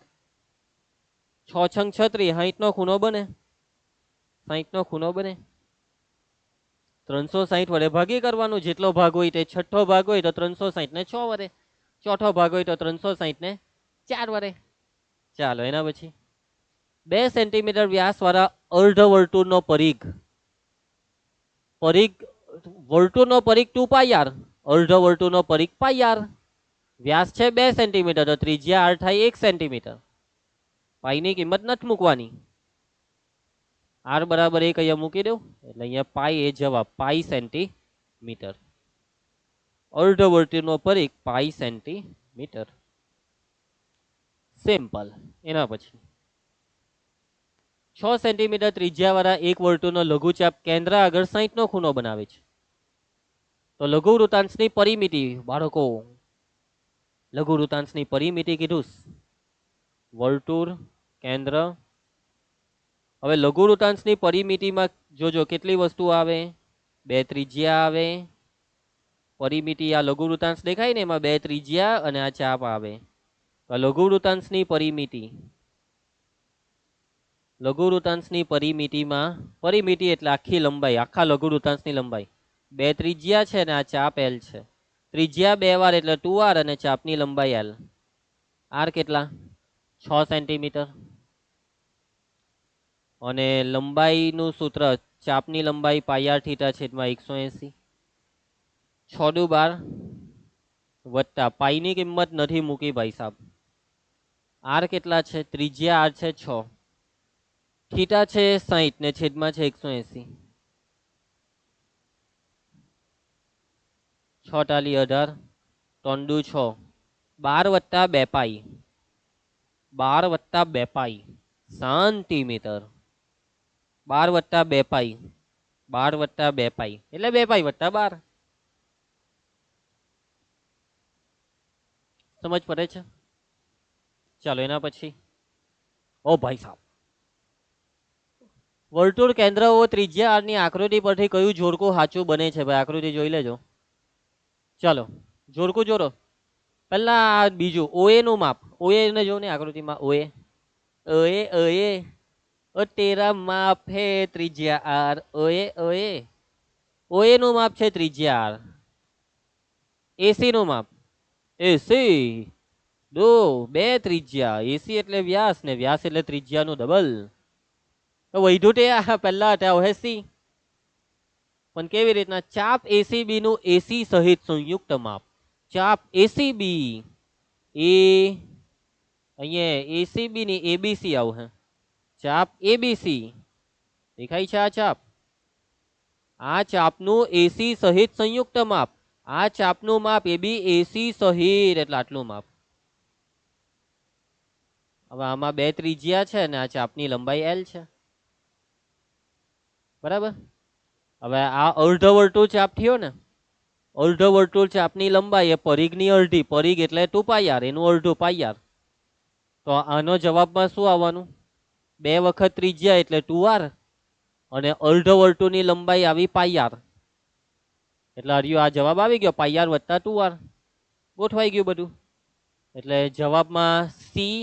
6 છંગ 36, 60 નો ખૂણો બને. 60 નો ખૂણો બને. 360 વડે ભાગી કરવાનું, જેટલો ભાગ હોય તે. છઠ્ઠો ભાગ હોય તો 360 ને 6 વડે, ચોથો ભાગ હોય તો 360 ને 4 વડે. ચાલો એના પછી 2 સેન્ટીમીટર વ્યાસ વાળા અર્ધ વર્તુળનો પરિઘ, વર્તુળનો પરિઘ 2πr, અર્ધ વર્તુળનો પરિઘ πr, વ્યાસ છે 2 સેન્ટીમીટર, તો ત્રિજ્યા r થાય 1 સેન્ટીમીટર. પાઈની કિંમત નથી મૂકવાની. r બરાબર 1 અહીંયા મૂકી દઉં એટલે અહીંયા પાઈ એ જવાબ, પાઈ સેન્ટીમીટર. અર્ધ વર્તુળનો પરિઘ પાઈ સેન્ટીમીટર. સિમ્પલ. એના પછી 6 સેન્ટીમીટર ત્રિજ્યા વાળા એક વર્તુળનો લઘુચાપ કેન્દ્ર આગળ 60 નો ખૂણો બનાવે છે. તો લઘુ વૃતાંશની પરિમિતિ બાળકો, લઘુ વૃતાંશની પરિમિતિ કીધું, વર્તુળ કેન્દ્ર. હવે લઘુ વૃતાંશની પરિમિતિમાં જોજો કેટલી વસ્તુ આવે, 2 ત્રિજ્યા આવે. પરિમિતિ આ લઘુ વૃતાંશ દેખાય ને, એમાં 2 ત્રિજ્યા અને આ 4 આવે. લઘુ વૃતાંશની પરિમિતિ લઘુવૃત્તાંશની પરિમિતિ એટલે આખી લંબાઈ, આખા લઘુવૃત્તાંશની લંબાઈ. બે ત્રિજ્યા છે ને આ ચાપ એલ છે. ત્રિજ્યા 2 વાર એટલે 2r અને ચાપની લંબાઈ એલ. આર કેટલા? 6 સેન્ટીમીટર. અને લંબાઈનું સૂત્ર ચાપની લંબાઈ પાઈ થીટા છેદમાં 180. 6 દુ 12 વત્તા પાઈની કિંમત નથી મૂકી ભાઈ સાહેબ. આર કેટલા છે? ત્રિજ્યા આર છે 6, થીટા છે 60 ને છેદમાં છે 180. 6 ટાલી 18, 3 દુ 6, 12 વત્તા 2 પાઈ, 12 વત્તા 2 પાઈ સેન્ટીમીટર. 12 વત્તા 2 પાઈ, 12 વત્તા 2 પાઈ એટલે 2 પાઈ વત્તા 12. સમજ પડે છે? ચાલો એના પછી ઓ ભાઈ સાહેબ, વર્તુળ કેન્દ્ર ઓ ત્રિજ્યા આર ની આકૃતિ પરથી કયું જોડકું સાચું બને છે? ભાઈ આકૃતિ જોઈ લેજો. ચાલો જોડકું જોડો. પહેલા બીજું ઓએ નું માપ. ઓએ ને જો ને આકૃતિમાં ઓએ. ઓએ ઓએ ઓ તેરા માપ હે ત્રિજ્યા આર. ઓએ ઓએ ઓએ નું માપ છે ત્રિજ્યા આર. એસી નું માપ એસી. દો બે ત્રિજ્યા, એસી એટલે વ્યાસ ને વ્યાસ એટલે ત્રિજ્યાનું ડબલ. વૈધું તે પહેલા હતા ઓએસી, પણ કેવી રીતના? ચાપ એસીબી નું એસી સહિત સંયુક્ત માપ. ચાપ એસીબી એ અહીંયા એસીબી ની એબીસી આવું હે. ચાપ એબીસી દેખાય છે આ ચાપ. આ ચાપનું એસી સહિત સંયુક્ત માપ. આ ચાપનું માપ એબી એસી સહિત એટલે આટલું માપ. હવે આમાં બે ત્રિજ્યા છે ને આ ચાપની લંબાઈ એલ છે. બરાબર. હવે આ અર્ધવર્તુળ ચાપ થયો ને, અર્ધવર્તુળ ચાપની લંબાઈ એ પરિઘની અડધી. પરિઘ એટલે 2 પાઈ આર, એનું અડધું પાઈ આર. તો આનો જવાબમાં શું આવવાનું? 2 વખત ત્રિજ્યા એટલે 2r અને અર્ધવર્તુળની લંબાઈ આવી પાઈ આર. એટલે હરિયો આ જવાબ આવી ગયો પાઈ આર વત્તા 2r. ગોઠવાઈ ગયું બધું. એટલે જવાબમાં સી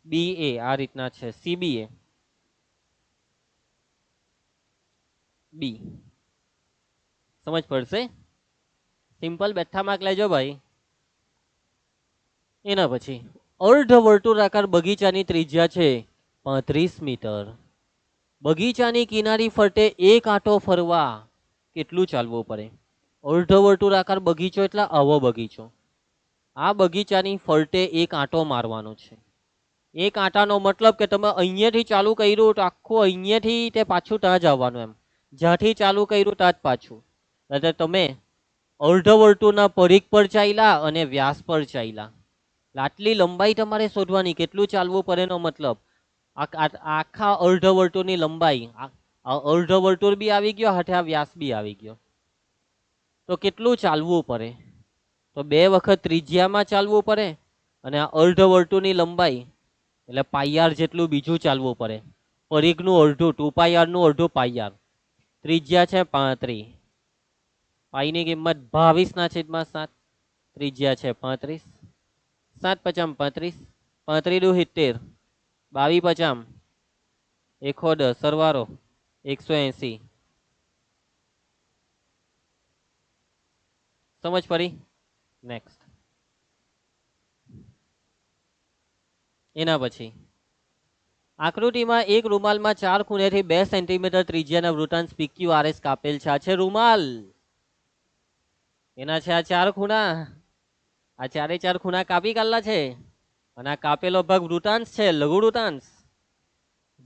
બી એ આ રીતના છે. સીબીએ બી. સમજ પડશે? સિમ્પલ બેઠા માર્ક લેજો ભાઈ. એના પછી અર્ધવર્તુળાકાર બગીચાની ત્રિજ્યા છે 35 મીટર. બગીચાની કિનારી ફરતે એક આંટો ફરવા કેટલું ચાલવું પડે? અર્ધવર્તુળાકાર બગીચો એટલે આવો બગીચો. આ બગીચાની ફરતે એક આંટો મારવાનો છે. એક આંટાનો મતલબ કે તમે અહીંયાથી ચાલુ કર્યું તો આખું અહીંયાથી તે પાછું ત્યાં જ આવવાનું. એમ જ્યાંથી ચાલુ કર્યું ત્યાં જ પાછું. એટલે તમે અર્ધવર્તુળના પરિઘ પર ચાલ્યા અને વ્યાસ પર ચાલ્યા. આટલી લંબાઈ તમારે શોધવાની. કેટલું ચાલવું પડે એનો મતલબ આખા અર્ધવર્તુળની લંબાઈ. અર્ધવર્તુળ બી આવી ગયો, હાથે આ વ્યાસ બી આવી ગયો. તો કેટલું ચાલવું પડે? તો 2 વખત ત્રિજ્યામાં ચાલવું પડે અને આ અર્ધવર્તુળની લંબાઈ એટલે પાઈ આર જેટલું બીજું ચાલવું પડે. પરિઘનું અડધું 2 પાઈ આર નું અડધું પાઈ આર. ત્રિજ્યા છે 35. પાઈની કિંમત 22/7. ત્રિજ્યા છે 35. 7 પચામ 35, 35 દુ 70, 22 પચામ 110, સરવારો 180. સમજ પડી? નેક્સ્ટ. એના પછી આકૃતિમાં એક રૂમાલમાં 4 ખૂણેથી 2 સેન્ટીમીટર ત્રિજ્યાના વૃત્તાંશ PQRS કાપેલ છે. આ છે રૂમાલ. એના છે આ 4 ખૂણા. આ 4 ખૂણા કાપી કાઢલા છે અને આ કાપેલો ભાગ વૃત્તાંશ છે, લઘુ વૃત્તાંશ.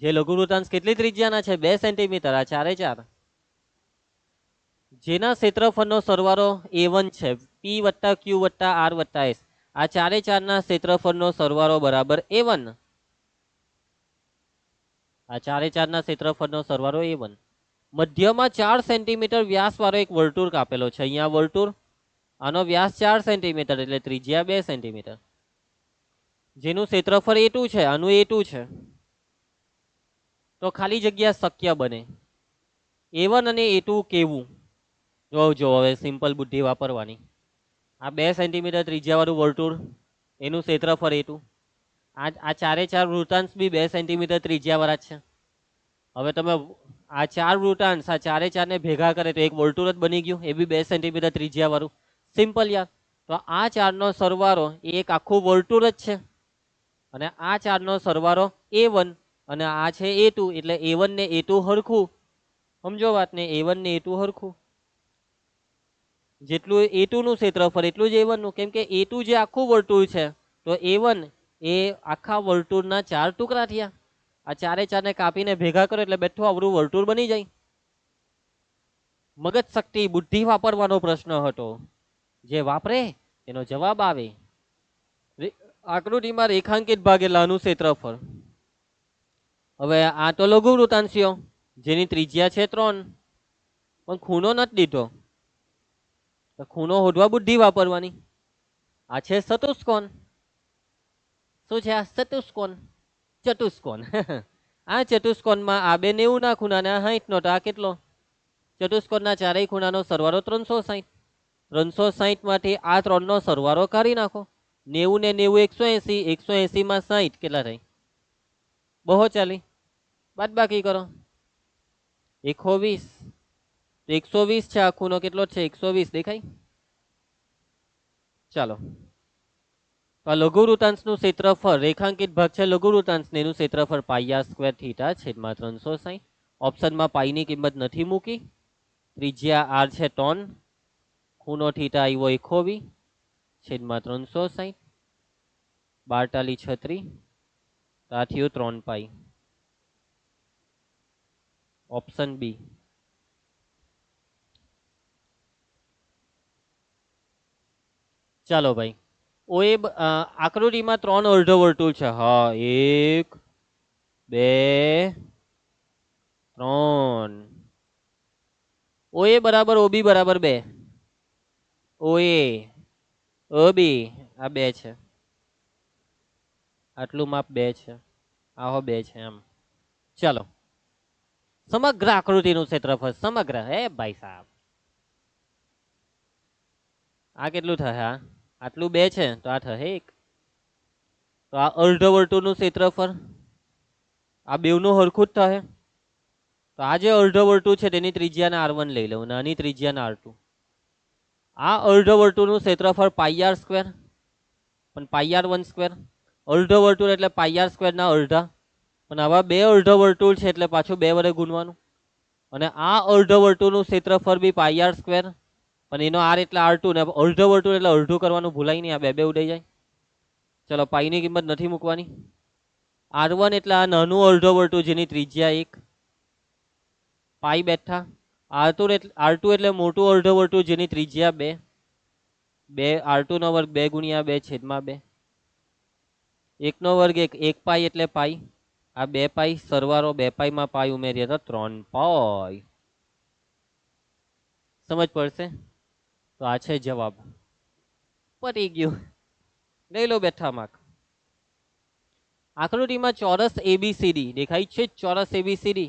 જે લઘુ વૃત્તાંશ કેટલી ત્રિજ્યાના છે? 2 સેન્ટીમીટર. આ 4 જેના ક્ષેત્રફળનો સરવાળો A1 છે. P વત્તા Q વત્તા R વત્તા S. આ 4 ના ક્ષેત્રફળનો સરવાળો બરાબર A1. આ 4 ના ક્ષેત્રફળનો સરવાળો A1. મધ્યમાં 4 સેન્ટીમીટર વ્યાસ વાળો એક વર્તુળ કાપેલો છે. અહીંયા વર્તુળ, આનો વ્યાસ 4 સેન્ટીમીટર એટલે ત્રિજ્યા 2 સેન્ટીમીટર. જેનું ક્ષેત્રફળ A2 છે, આનું A2 છે. તો ખાલી જગ્યા શક્ય બને. A1 અને A2 કેવું? જો હવે સિમ્પલ બુદ્ધિ વાપરવાની. આ 2 સેન્ટીમીટર ત્રિજ્યા વાળું વર્તુળ, એનું ક્ષેત્રફળ A2. આ 4 વૃત્તાંશ બી 2 સેન્ટીમીટર ત્રિજ્યા વાળા છે. હવે તમે આ ચાર વૃતાંશ, આ ચારે ચારને ભેગા કરે તો એક વર્તુળ જ બની ગયું, એ બી 2 સેન્ટીમીટર ત્રિજ્યા વાળું. સિમ્પલ યાર. તો આ ચારનો સરવાળો એ એક આખું વર્તુળ જ છે, અને આ ચારનો સરવાળો A1 અને આ છે A2, એટલે A1 ને A2 હરખું. સમજો વાતને, A1 ને A2 હરખું. જેટલું A2 નું ક્ષેત્રફળ એટલું જ A1 નું, કેમ કે A2 જે આખું વર્તુળ છે તો A1 એ આખા વર્તુળના 4 ટુકડા થયા. આ ચારે ચારને કાપીને ભેગા કરો એટલે બેઠું આવડું વર્તુળ બની જાય. મગજ શક્તિ, બુદ્ધિ વાપરવાનો પ્રશ્ન હતો. જે વાપરે એનો જવાબ આવે. આકૃતિમાં રેખાંકિત ભાગ એટલે આનું ક્ષેત્રફળ. હવે આ તો લઘુ વૃતાંશીઓ જેની ત્રિજ્યા છે 3, પણ ખૂણો નથી દીધો. ખૂણો શોધવા બુદ્ધિ વાપરવાની. આ છે ચતુષ્કોણ. શું છે આ? ચતુષ્કોણ. ચતુષ્કોણ. આ ચતુષ્કોણમાં આ બે 90 ના ખૂણા ને 60 નો, તો આ કેટલો? ચતુષ્કોણના ચારેય ખૂણાનો સરવાળો 360. 360 માંથી આ 3 નો સરવાળો કાઢી નાખો. 90 ને 90 180, 180 માં 60 કેટલા થાય? બહુ ચાલી. બાદ બાકી કરો. 120. 120 છે આ ખૂણો, કેટલો છે? 120 દેખાય? ચાલો, તો લઘુ વૃતાંશનું ક્ષેત્રફળ, રેખાંકિત ભાગ છે લઘુ વૃતાંશ, એનું ક્ષેત્રફળ πr² થીટા છેદમાં 360. ઓપ્શનમાં પાઈની કિંમત નથી મૂકી. ત્રિજ્યા r છે 3, ખૂણો થીટા આવ્યો 120 છેદમાં 360, 12 36, તો આ થયું 3 પાઈ. Option B. ચાલો ભાઈ, ઓએ આકૃતિમાં 3 અર્ધવર્તુળ છે. હા, 1 2 3. ઓએ બરાબર ઓબી બરાબર 2. ઓએ ઓબી આ 2 છે. આટલું માપ 2 છે, આહો 2 છે એમ. ચાલો, સમગ્ર આકૃતિનું ક્ષેત્રફળ, સમગ્ર. હે ભાઈ સાહેબ, આ કેટલું થશે? આટલું 2 છે તો આ થશે 1. તો આ અર્ધવર્તુળનું ક્ષેત્રફળ આ બેવનું હરખું જ થશે. તો આ જે અર્ધવર્તુળ છે તેની ત્રિજ્યાને r1 લઈ લઉં, નાની ત્રિજ્યાને r2. આ અર્ધવર્તુળનું ક્ષેત્રફળ πr², પણ πr1². અર્ધવર્તુળ એટલે πr² ના અડધા, પણ આવા બે અર્ધવર્તુળ છે એટલે પાછું 2 વડે ગુણવાનું. અને આ અર્ધવર્તુળનું ક્ષેત્રફળ બી πr², પણ એનો r એટલે r2, ને અર્ધવર્તુળ એટલે અડધું કરવાનું ભૂલાય નહીં, આ બે ઉડાઈ જાય. ચલો, પાઈની કિંમત નથી મૂકવાની. r1 એટલે આ નાનું અર્ધવર્તુળ જેની ત્રિજ્યા 1, પાઈ બેઠા. r2 એટલે મોટું અર્ધવર્તુળ જેની ત્રિજ્યા 2, r2 નો વર્ગ 2 ગુણ્યા 2 છેદમાં 2. 1 નો વર્ગ 1, 1 પાઈ એટલે પાઈ. આ 2 પાઈ સરવાળો, 2 પાઈ માં પાઈ ઉમેરીએ તો 3 પાઈ. સમજ પડશે? તો આ છે જવાબ. પતી ગયું. લઈ લો બેઠા માર્ક. આકૃતિમાં ચોરસ ABCD દેખાય છે. ચોરસ ABCD,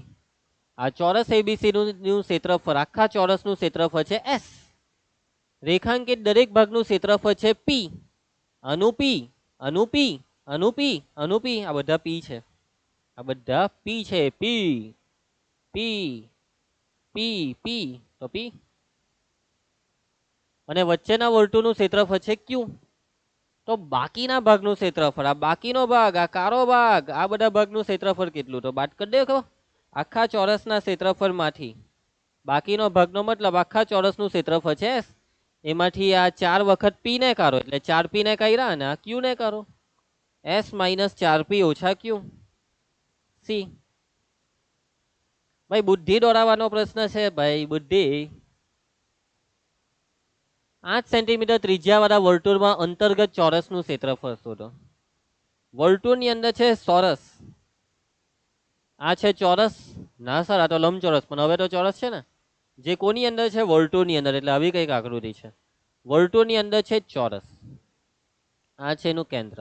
આ ચોરસ ABCD નું ક્ષેત્રફળ, આખા ચોરસનું ક્ષેત્રફળ છે S. રેખાંકિત દરેક ભાગનું ક્ષેત્રફળ છે P. અનુ P, અનુ P, અનુ P, અનુ P. આ બધા P છે, આ બધા P છે. P P P P, તો P. અને વચ્ચેના વર્તુળનું ક્ષેત્રફળ છે Q. તો બાકીના ભાગનું ક્ષેત્રફળ, આ બાકીનો ભાગ, આ કાળો ભાગ, આ બધા ભાગનું ક્ષેત્રફળ કેટલું? તો બાદ કરી દેખો. આખા ચોરસના ક્ષેત્રફળમાંથી બાકીનો ભાગનો મતલબ આખા ચોરસનું ક્ષેત્રફળ છે S. એમાંથી આ 4 વખત P ને કાઢો એટલે 4P ને કાઢ્યા, અને આ Q ને કાઢો. S - 4P ઓછા Q. C. ભાઈ બુદ્ધિ દોડાવવાનો પ્રશ્ન છે ભાઈ, બુદ્ધિ. 8 સેન્ટીમીટર ત્રિજ્યાવાળા વર્તુળમાં અંતર્ગત ચોરસનું ક્ષેત્રફળ શોધો. વર્તુળની અંદર છે ચોરસ, આ છે ચોરસ. ના સર, આ તો લંબચોરસ, પણ હવે તો ચોરસ છે ને. જે કોની અંદર છે? વર્તુળની અંદર, એટલે આવી કઈક આકૃતિ છે. વર્તુળની અંદર છે ચોરસ, આ છે એનું કેન્દ્ર.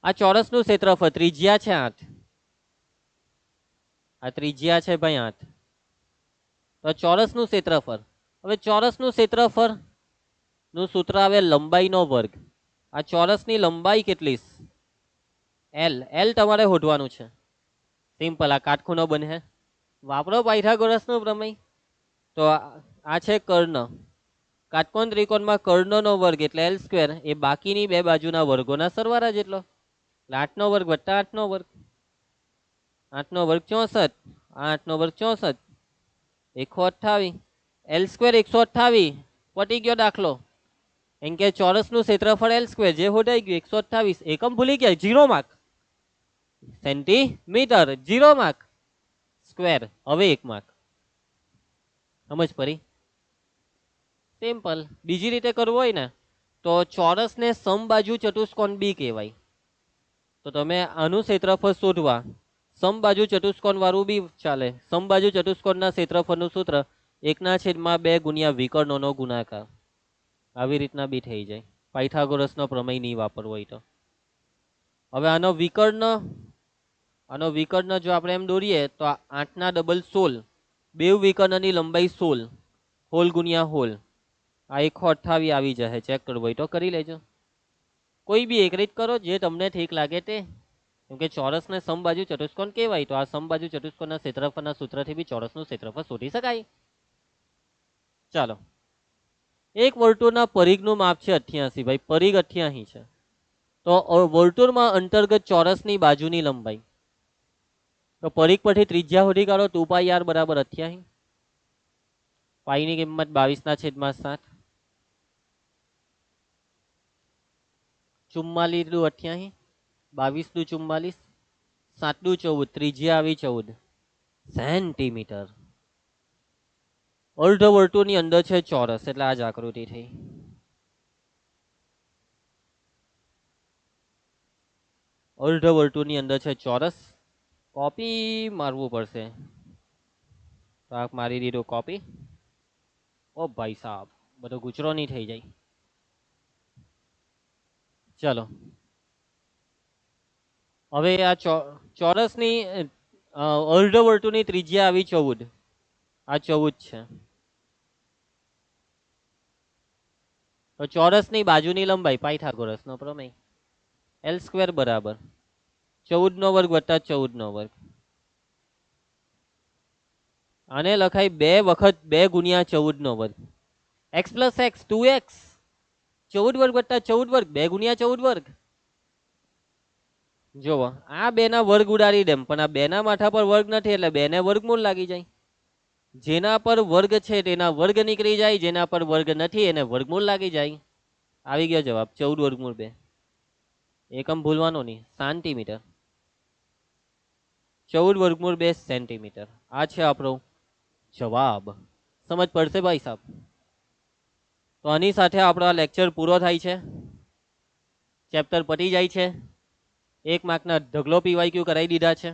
આ ચોરસનું ક્ષેત્રફળ, ત્રિજ્યા છે 8, આ ત્રિજ્યા છે ભાઈ 8. તો ચોરસનું ક્ષેત્રફળ, હવે ચોરસનું ક્ષેત્રફળ નું સૂત્ર આવે લંબાઈનો વર્ગ. આ ચોરસની લંબાઈ કેટલી? L. L તમારે શોધવાનું છે. સિમ્પલ, આ કાટખૂણો બને. વાપરો પાયથાગોરસનો પ્રમેય. તો આ છે કર્ણ. કાટકોણ ત્રિકોણમાં કર્ણનો વર્ગ એટલે એલ સ્ક્વેર એ બાકીની બે બાજુના વર્ગોના સરવાળા જેટલો. એટલે 8નો વર્ગ વત્તા 8નો વર્ગ. 8નો વર્ગ 64. 8નો વર્ગ 64. 128. L square 128. પટી ગયો દાખલો. એમ કે ચોરસનું ક્ષેત્રફળ એલ સ્ક્વેર જે હોડાઈ ગયું 128. એકમ ભૂલી ગયા, 0 માર્ક. Centimetre 0 mark. સ્ક્વેર હવે 1 માર્ક. સમજ પડી? સિમ્પલ. બીજી રીતે કરવું હોય ને તો ચોરસને સમબાજુ ચતુષ્કોણ બી કહેવાય. તો તમે આનું ક્ષેત્રફળ શોધવા સમબાજુ ચતુષ્કોણ વાળું બી ચાલે. સમબાજુ ચતુષ્કોણના ક્ષેત્રફળનું સૂત્ર 1/2 ગુણ્યા વિકર્ણોનો ગુણાકાર. આવી રીતના બી થઈ જાય. પાયથાગોરસનો પ્રમેય નહીં વાપરવો હોય તો. હવે આનો વિકર્ણ જો આપણે એમ દોરીએ તો 8ના ડબલ 16. બે વિકર્ણની લંબાઈ 16. હોલ ગુણ્યા હોલ. આ 128 આવી જશે. ચેક કરવું હોય તો કરી લેજો. કોઈ બી એક રીત કરો જે તમને ઠીક લાગે તે. કેમ કે ચોરસને સમબાજુ ચતુષ્કોણ કહેવાય તો આ સમબાજુ ચતુષ્કોણના ક્ષેત્રફળના સૂત્રથી બી ચોરસનું ક્ષેત્રફળ શોધી શકાય. ચાલો. એક વર્તુળના પરિઘનું માપ છે 88. ભાઈ પરિઘ 88 છે. તો વર્તુળમાં અંતર્ગત ચોરસની બાજુની લંબાઈ. તો પરિઘ પરથી ત્રિજ્યા શોધી કાઢો. 2πr બરાબર 88. પાઈની કિંમત 22/7. 44 દુ 88. 22 દુ 44. 7 દુ 14. ત્રિજ્યા આવી 14 સેન્ટીમીટર. અર્ધ વર્તુળની અંદર છે ચોરસ એટલે આ જ આકૃતિ થઈ. અર્ધ વર્તુળની અંદર છે ચોરસ. કોપી મારવું પડશે. મારી દીધો કોપી. ઓ ભાઈ સાહેબ બધો ગુચરો નહીં થઈ જાય. ચલો હવે આ ચોરસની અર્ધ વર્તુળની ત્રિજ્યા આવી 14. આ 14 છે. તો ચોરસની બાજુની લંબાઈ પાયથાગોરસનો પ્રમેય એલ સ્ક્વેર બરાબર 14નો વર્ગ વત્તા 14નો વર્ગ. આને લખાય 2 વખત 2 ગુણ્યા 14નો વર્ગ. X plus x 2x. 14 વર્ગ વત્તા 14 વર્ગ 2 ગુણ્યા 14 વર્ગ. જુઓ આ 2 ના વર્ગ ઉડાડી દેમ પણ આ 2 ના માથા પર વર્ગ નથી એટલે 2 ને વર્ગમૂળ લાગી જાય. જેના પર વર્ગ છે તેના વર્ગ નીકળી જાય. જેના પર વર્ગ નથી એને વર્ગમૂળ લાગી જાય. આવી ગયો જવાબ 14 વર્ગમૂળ 2. એકમ ભૂલવાનો નહીં. સેન્ટીમીટર. 14 વર્ગમૂળ 2 સેન્ટીમીટર. આ છે આપણો જવાબ. સમજ પડશે ભાઈ સાહેબ? તો આની સાથે આપણો આ લેક્ચર પૂરો થાય છે. ચેપ્ટર પતી જાય છે. 1 માર્કના ઢગલો પીવાયક્યુ કરાવી દીધા છે.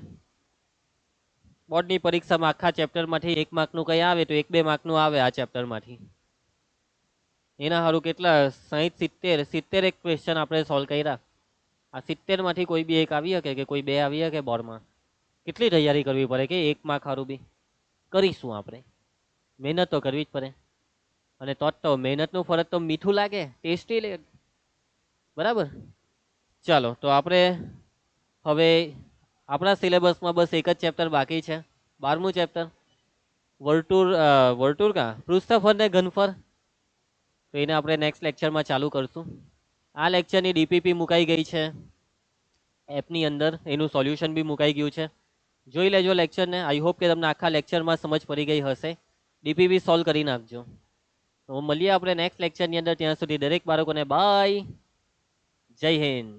બોર્ડની પરીક્ષામાં આખા ચેપ્ટરમાંથી 1 માર્કનું કંઈ આવે તો 1-2 માર્કનું આવે આ ચેપ્ટરમાંથી. એના સારું કેટલા 60 70 એક ક્વેશ્ચન આપણે સોલ્વ કર્યા. આ 70માંથી કોઈ બી એક આવી શકે કે કોઈ 2 આવી શકે બોર્ડમાં. કેટલી તૈયારી કરવી પડે કે 1 માર્ક સારું બી કરીશું આપણે. મહેનત તો કરવી જ પડે. અને તો મહેનતનું ફરક તો મીઠું લાગે, ટેસ્ટી લાગે. બરાબર. ચાલો તો આપણે હવે આપણા સિલેબસમાં બસ એક જ ચેપ્ટર બાકી છે. 12મું ચેપ્ટર વર્તુળ પૃષ્ઠફળ ને ઘનફળ. તો એને આપણે નેક્સ્ટ લેક્ચરમાં ચાલુ કરશું. આ લેક્ચરની ડીપીપી મુકાઈ ગઈ છે એપની અંદર. એનું સોલ્યુશન બી મુકાઈ ગયું છે. જોઈ લેજો લેક્ચરને. આઈ હોપ કે તમને આખા લેક્ચરમાં સમજ પડી ગઈ હશે. ડીપીપી સોલ્વ કરી નાખજો. તો મળીએ આપણે નેક્સ્ટ લેક્ચરની અંદર. ત્યાં સુધી દરેક બાળકોને બાય. જય હિન્દ.